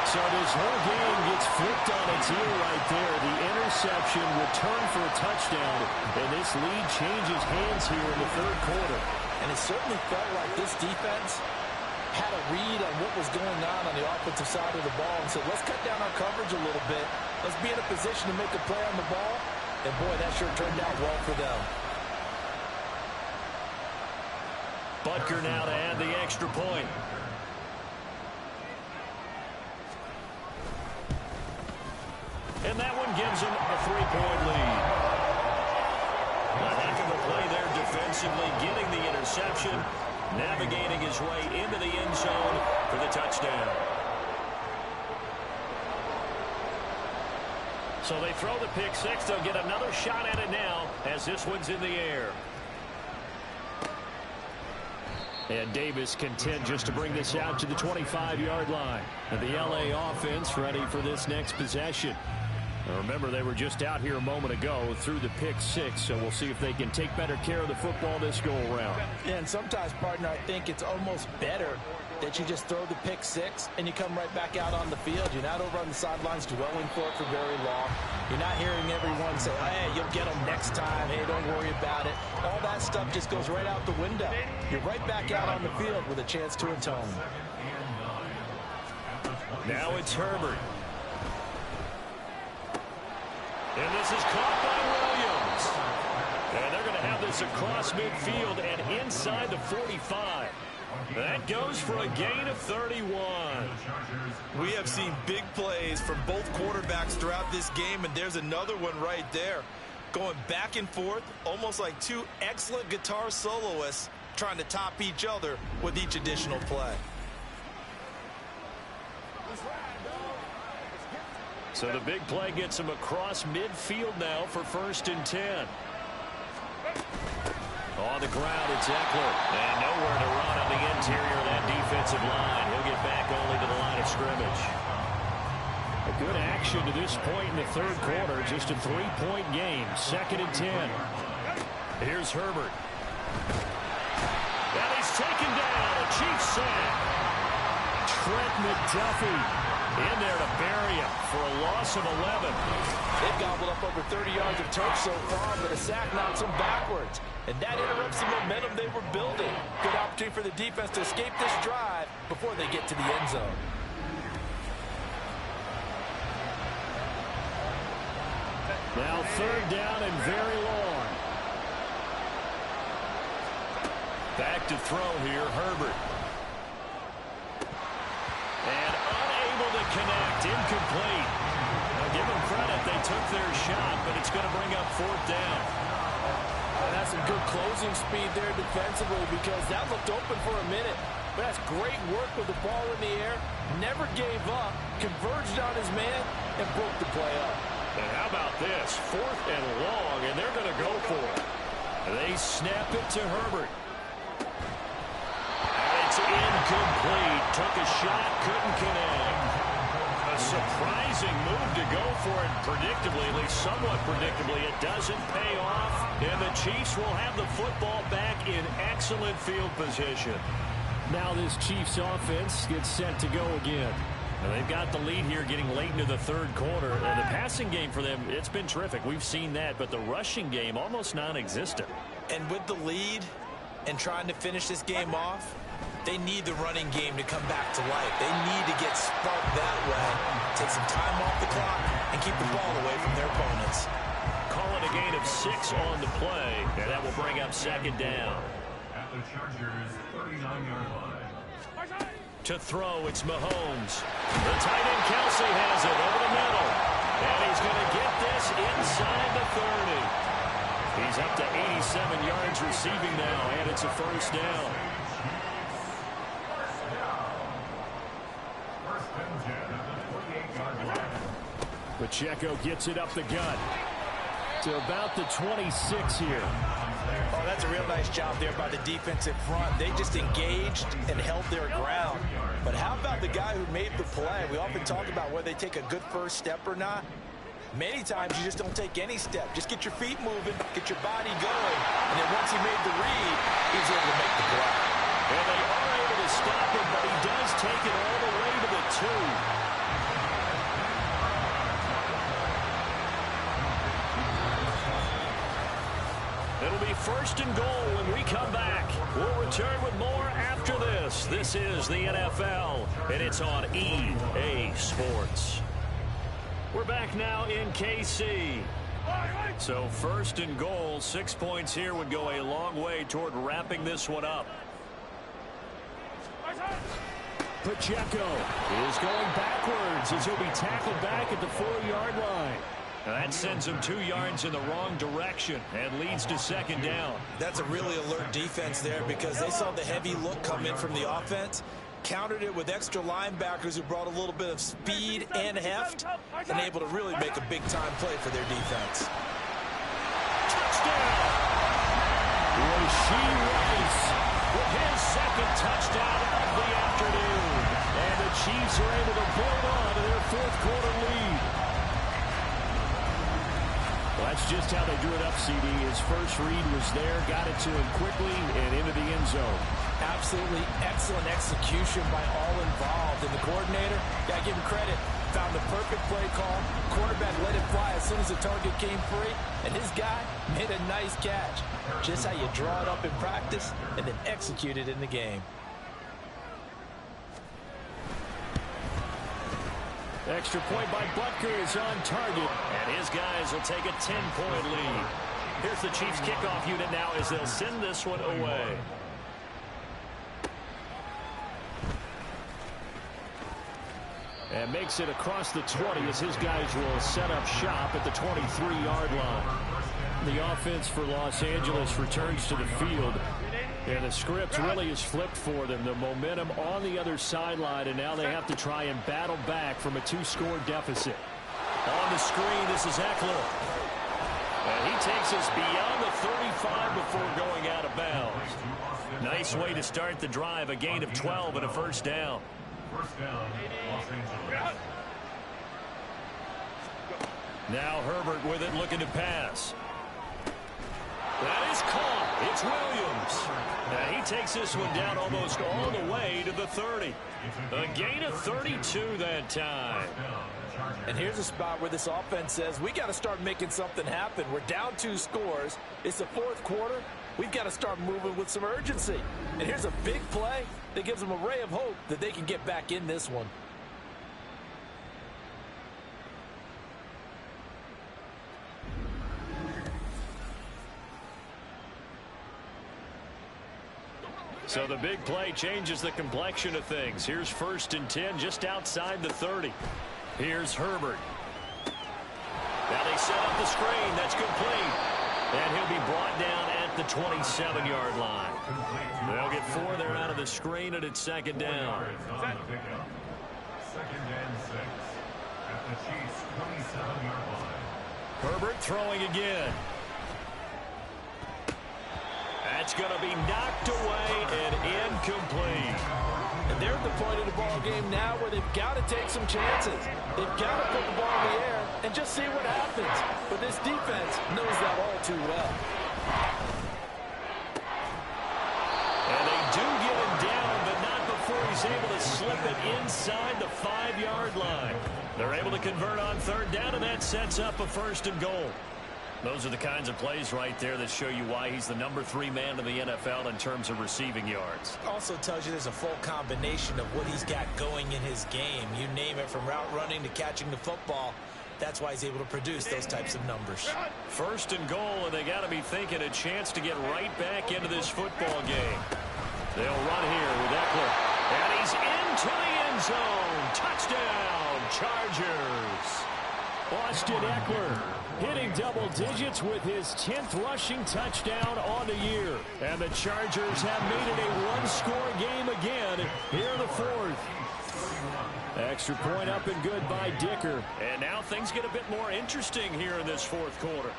B: So this whole game gets flipped on its ear right there. The interception returned for a touchdown, and this lead changes hands here in the 3rd quarter.
C: And it certainly felt like this defense had a read on what was going on the offensive side of the ball and said, let's cut down our coverage a little bit. Let's be in a position to make a play on the ball. And, boy, that sure turned out well for them.
B: Butker now to add the extra point. And that one gives him a 3-point lead. A heck of a play there defensively, getting the interception, navigating his way into the end zone for the touchdown. So they throw the pick 6. They'll get another shot at it now as this one's in the air. And Davis content just to bring this out to the 25-yard line. And the LA offense ready for this next possession. Now remember, they were just out here a moment ago through the pick 6, so we'll see if they can take better care of the football this go-around.
C: Yeah, and sometimes, partner, I think it's almost better that you just throw the pick 6 and you come right back out on the field. You're not over on the sidelines dwelling for it for very long. You're not hearing everyone say, hey, you'll get them next time. Hey, don't worry about it. All that stuff just goes right out the window. You're right back out on the field with a chance to atone.
B: Now it's Herbert. And this is caught by Williams. And they're going to have this across midfield and inside the 45. That goes for a gain of 31.
C: We have seen big plays from both quarterbacks throughout this game, and there's another one right there. Going back and forth, almost like two excellent guitar soloists trying to top each other with each additional play.
B: So the big play gets him across midfield now for 1st and 10. On the ground, it's Eckler. And nowhere to run on the interior of that defensive line. He'll get back only to the line of scrimmage. A good action to this point in the 3rd quarter. Just a 3-point game. 2nd and 10. Here's Herbert. And he's taken down. sack. Trent McDuffie in there to bury him for a loss of 11.
C: They've gobbled up over 30 yards of turf so far, but a sack knocks them backwards. And that interrupts the momentum they were building. Good opportunity for the defense to escape this drive before they get to the end zone.
B: Now 3rd down and very long. Back to throw here, Herbert. And unable to connect, incomplete. Now give them credit, they took their shot, but it's going to bring up 4th down.
C: And that's some good closing speed there defensively because that looked open for a minute. But that's great work with the ball in the air. Never gave up, converged on his man, and broke the play up.
B: And how about this? 4th and long, and they're going to go for it. They snap it to Herbert. And it's incomplete. Took a shot, couldn't connect. A surprising move to go for it predictably, at least somewhat predictably. It doesn't pay off, and the Chiefs will have the football back in excellent field position. Now this Chiefs offense gets set to go again. Now they've got the lead here getting late into the 3rd quarter. And the passing game for them, it's been terrific. We've seen that, but the rushing game almost non-existent.
C: And with the lead and trying to finish this game off, they need the running game to come back to life. They need to get sparked that way, take some time off the clock, and keep the ball away from their opponents.
B: Call it a gain of 6 on the play, and that will bring up 2nd down.
F: At the Chargers' 39-yard line.
B: To throw, it's Mahomes. The tight end Kelsey has it over the middle. And he's going to get this inside the 30. He's up to 87 yards receiving now, and it's a 1st down. Pacheco gets it up the gut to about the 26 here.
C: Oh, that's a real nice job there by the defensive front. They just engaged and held their ground. But how about the guy who made the play? We often talk about whether they take a good first step or not. Many times you just don't take any step. Just get your feet moving, get your body going. And then once he made the read, he was able to make the play.
B: And they are able to stop him, but he does take it all the way to the 2. It'll be 1st and goal when we come back. We'll return with more after this. This is the NFL, and it's on EA Sports. We're back now in KC. So 1st and goal, 6 points here would go a long way toward wrapping this one up. Pacheco is going backwards as he'll be tackled back at the 4-yard line. Now that sends him 2 yards in the wrong direction and leads to 2nd down.
C: That's a really alert defense there because they saw the heavy look come in from the offense, countered it with extra linebackers who brought a little bit of speed and heft, and able to really make a big-time play for their defense.
B: Touchdown! Rasheed Rice with his 2nd touchdown of the afternoon. And the Chiefs are able to build on to their 4th quarter lead. Well, that's just how they drew it up, CD. His first read was there, got it to him quickly, and into the end zone.
C: Absolutely excellent execution by all involved. And the coordinator, got to give him credit, found the perfect play call. Quarterback let it fly as soon as the target came free. And his guy made a nice catch. Just how you draw it up in practice and then execute it in the game.
B: Extra point by Butker is on target, and his guys will take a 10-point lead. Here's the Chiefs kickoff unit now as they'll send this one away. And makes it across the 20 as his guys will set up shop at the 23-yard line. The offense for Los Angeles returns to the field. And the script really is flipped for them. The momentum on the other sideline, and now they have to try and battle back from a 2-score deficit. On the screen, this is Eckler. And he takes us beyond the 35 before going out of bounds. Nice way to start the drive, a gain of 12 and a 1st down.
F: 1st down, Los Angeles.
B: Now Herbert with it, looking to pass. That is caught. It's Williams. And he takes this one down almost all the way to the 30. A gain of 32 that time.
C: And here's a spot where this offense says, we got to start making something happen. We're down 2 scores. It's the 4th quarter. We've got to start moving with some urgency. And here's a big play that gives them a ray of hope that they can get back in this one.
B: So the big play changes the complexion of things. Here's 1st and 10 just outside the 30. Here's Herbert. Now they set up the screen. That's complete. And he'll be brought down at the 27-yard line. They'll get 4 there out of the screen, and it's 2nd down.
F: 2nd and 6 at the Chiefs' 27-yard line.
B: Herbert throwing again. That's going to be knocked away and incomplete.
C: And they're at the point of the ball game now where they've got to take some chances. They've got to put the ball in the air and just see what happens. But this defense knows that all too well.
B: And they do get him down, but not before he's able to slip it inside the 5-yard line. They're able to convert on 3rd down, and that sets up a 1st and goal. Those are the kinds of plays right there that show you why he's the number 3 man in the NFL in terms of receiving yards.
C: Also tells you there's a full combination of what he's got going in his game. You name it, from route running to catching the football. That's why he's able to produce those types of numbers.
B: 1st and goal, and they got to be thinking a chance to get right back into this football game. They'll run here with Eckler. And he's into the end zone. Touchdown, Chargers. Austin Eckler hitting double digits with his 10th rushing touchdown on the year. And the Chargers have made it a 1-score game again here in the 4th. Extra point up and good by Dicker. And now things get a bit more interesting here in this 4th quarter.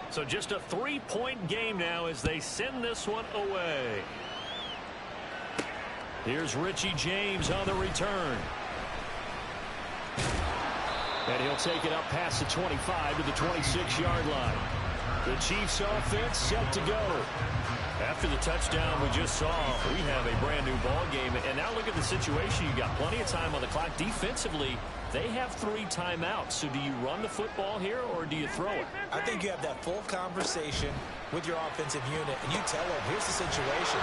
B: So just a 3-point game now as they send this one away. Here's Richie James on the return. And he'll take it up past the 25 to the 26-yard line. The Chiefs offense set to go. After the touchdown we just saw, we have a brand new ball game. And now look at the situation. You got plenty of time on the clock. Defensively, they have 3 timeouts. So do you run the football here or do you throw it?
C: I think you have that full conversation with your offensive unit, and you tell them, here's the situation.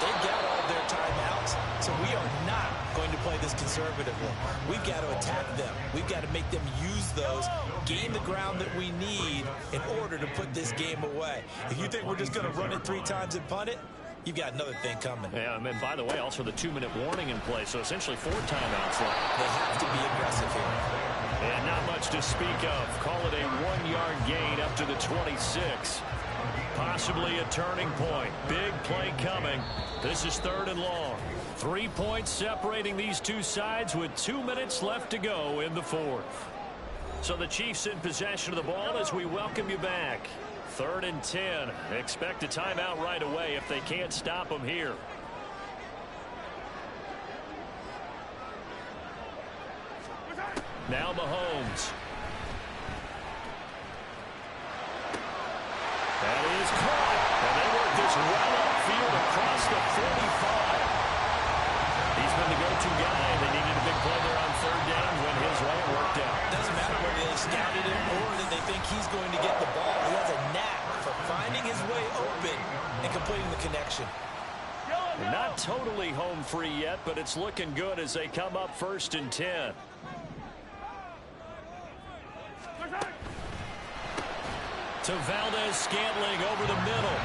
C: They've got all their timeouts, so we are not going to play this conservatively. We've got to attack them. We've got to make them use those, gain the ground that we need in order to put this game away. If you think we're just going to run it 3 times and punt it, you've got another thing coming.
B: Yeah, and by the way, also the 2-minute warning in play, so essentially 4 timeouts left.
C: They have to be aggressive here.
B: And not much to speak of. Call it a 1-yard gain up to the 26. Possibly a turning point. Big play coming. This is 3rd and long. 3 points separating these two sides with 2 minutes left to go in the 4th. So the Chiefs in possession of the ball as we welcome you back. 3rd and 10. Expect a timeout right away if they can't stop them here. Now Mahomes. That is caught. And they work this well upfield across the 45. He's been the go-to guy. They needed a big play there on 3rd down when his way worked out.
C: Doesn't matter whether they scouted him or that they think he's going to get the ball. He has a knack for finding his way open and completing the connection.
B: Not totally home free yet, but it's looking good as they come up 1st and 10. To Valdez-Scantling over the middle.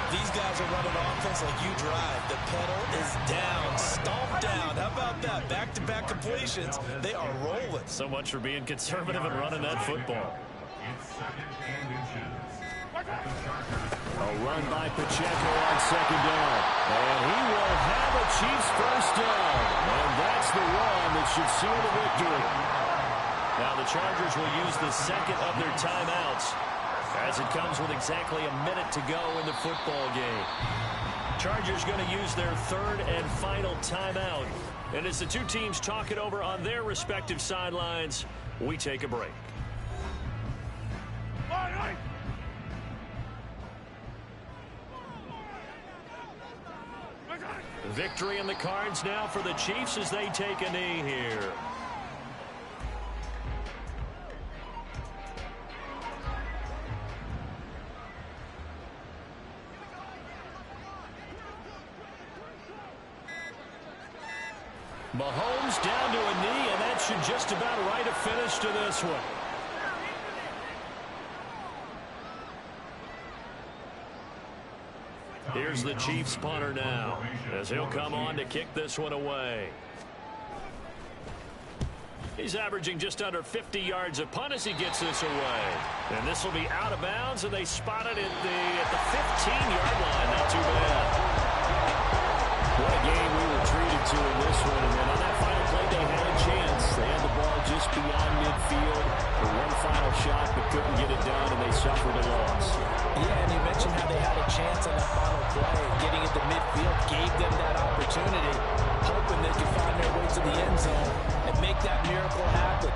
C: These guys are running offense like you drive. The pedal is down, stomped down. How about that? Back-to-back completions. They are rolling.
B: So much for being conservative and running that football.
F: It's 2nd and inches.
B: A run by Pacheco on 2nd down. And he will have a Chiefs 1st down. And that's the run that should seal the victory. Now the Chargers will use the 2nd of their timeouts. As it comes with exactly a minute to go in the football game. Chargers going to use their third and final timeout. And as the two teams talk it over on their respective sidelines, we take a break. Victory in the cards now for the Chiefs as they take a knee here. Mahomes down to a knee, and that should just about write a finish to this one. Here's the Chiefs punter now, as he'll come on to kick this one away. He's averaging just under 50 yards a punt as he gets this away. And this will be out of bounds, and they spot it at the 15-yard line. Not too bad.
E: What a game we were treated to in this one. And then on that final play, they had a chance. They had the ball just beyond midfield for one final shot, but couldn't get it done, and they suffered a loss.
C: Yeah, and you mentioned how they had a chance on that final play. Getting it to midfield gave them that opportunity, hoping they could find their way to the end zone and make that miracle happen.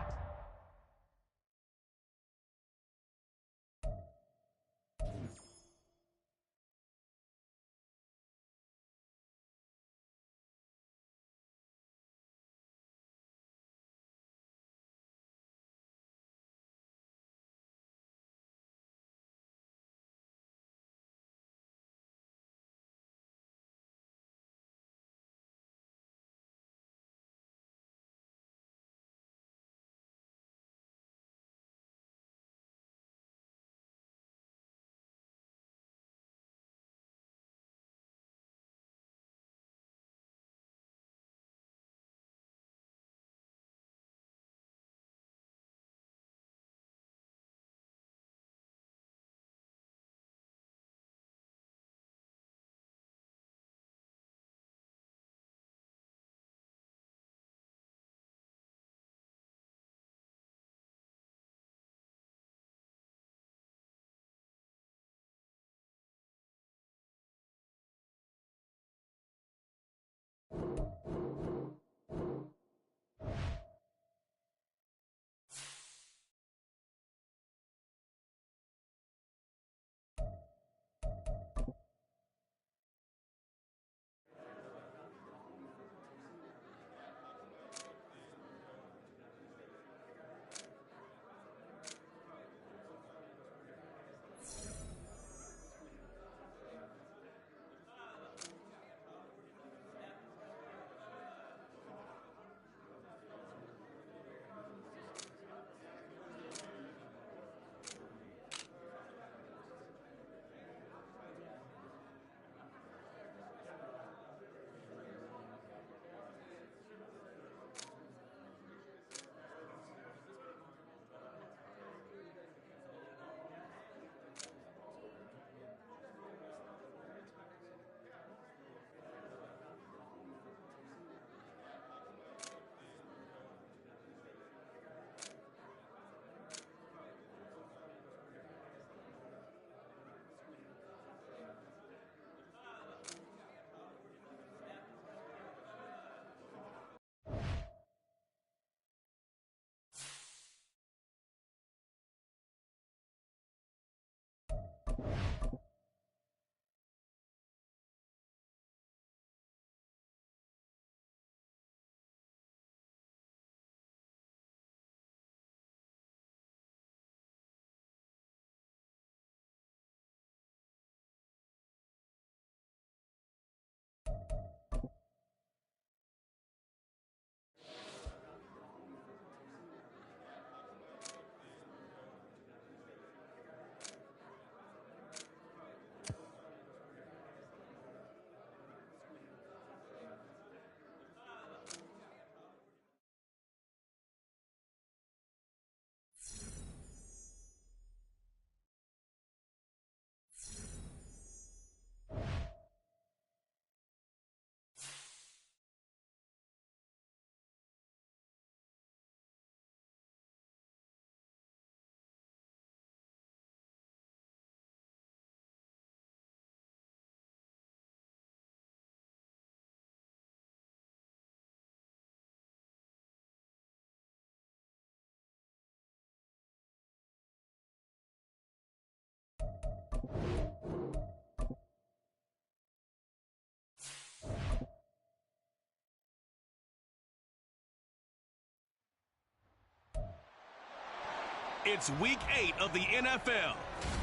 A: It's Week 8 of the NFL.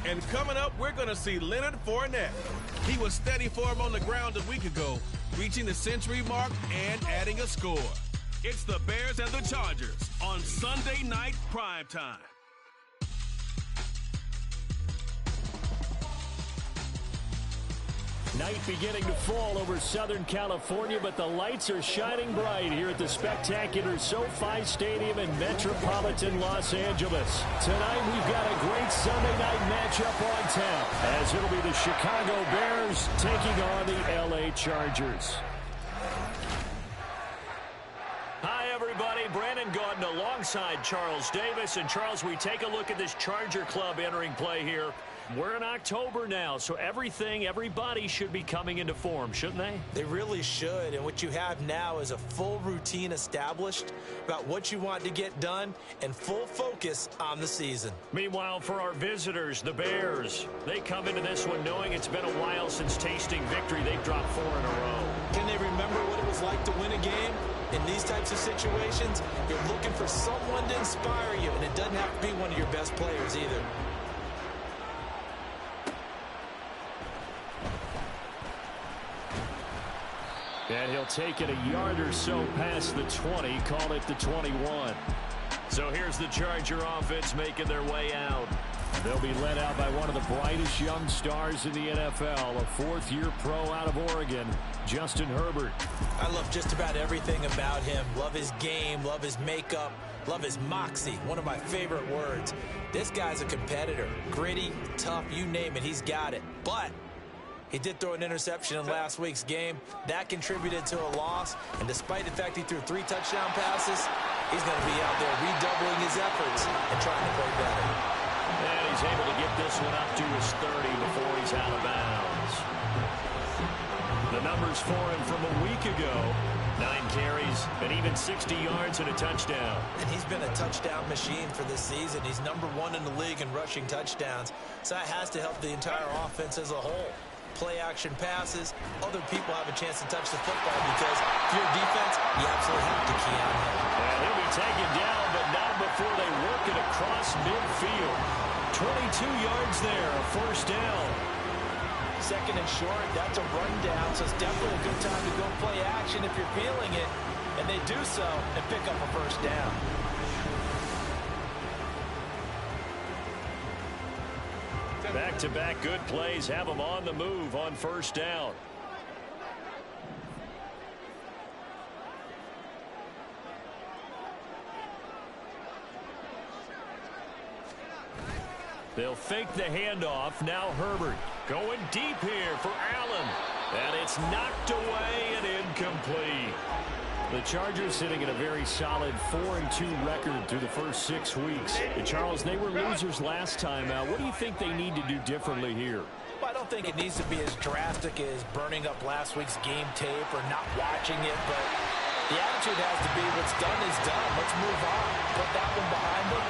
A: And coming up, we're going to see Leonard Fournette. He was steady for him on the ground a week ago, reaching the century mark and adding a score. It's the Bears and the Chargers on Sunday Night Primetime.
B: Night beginning to fall over Southern California, but the lights are shining bright here at the spectacular SoFi Stadium in metropolitan Los Angeles. Tonight we've got a great Sunday night matchup on tap, as it'll be the Chicago Bears taking on the LA Chargers. Hi, everybody. Brandon Gaudin alongside Charles Davis. And, Charles, we take a look at this Charger club entering play here. We're in October now, so everybody should be coming into form, shouldn't they?
C: They really should, and what you have now is a full routine established about what you want to get done and full focus on the season.
B: Meanwhile, for our visitors, the Bears, they come into this one knowing it's been a while since tasting victory. They've dropped 4 in a row.
C: Can they remember what it was like to win a game? In these types of situations, you're looking for someone to inspire you, and it doesn't have to be one of your best players either.
B: And he'll take it a yard or so past the 20, call it the 21. So here's the Charger offense making their way out. They'll be led out by one of the brightest young stars in the NFL, a fourth-year pro out of Oregon, Justin Herbert.
C: I love just about everything about him. Love his game, love his makeup, love his moxie, one of my favorite words. This guy's a competitor, gritty, tough, you name it, he's got it. But he did throw an interception in last week's game. That contributed to a loss. And despite the fact he threw 3 touchdown passes, he's going to be out there redoubling his efforts and trying to play better.
B: And he's able to get this one up to his 30 before he's out of bounds. The numbers for him from a week ago: 9 carries and even 60 yards and a touchdown.
C: And he's been a touchdown machine for this season. He's #1 in the league in rushing touchdowns. So that has to help the entire offense as a whole. Play-action passes, other people have a chance to touch the football because if you're defense, you absolutely have to key on him.
B: And he'll be taken down, but not before they work it across midfield. 22 yards there, a first down.
C: Second and short, that's a rundown, so it's definitely a good time to go play action if you're feeling it. And they do so and pick up a first down.
B: Back-to-back good plays have them on the move on first down. They'll fake the handoff. Now Herbert going deep here for Allen. And it's knocked away and incomplete. The Chargers sitting at a very solid 4-2 record through the first 6 weeks. And Charles, they were losers last time out. What do you think they need to do differently here?
C: Well, I don't think it needs to be as drastic as burning up last week's game tape or not watching it, but the attitude has to be what's done is done. Let's move on. Put that one behind them.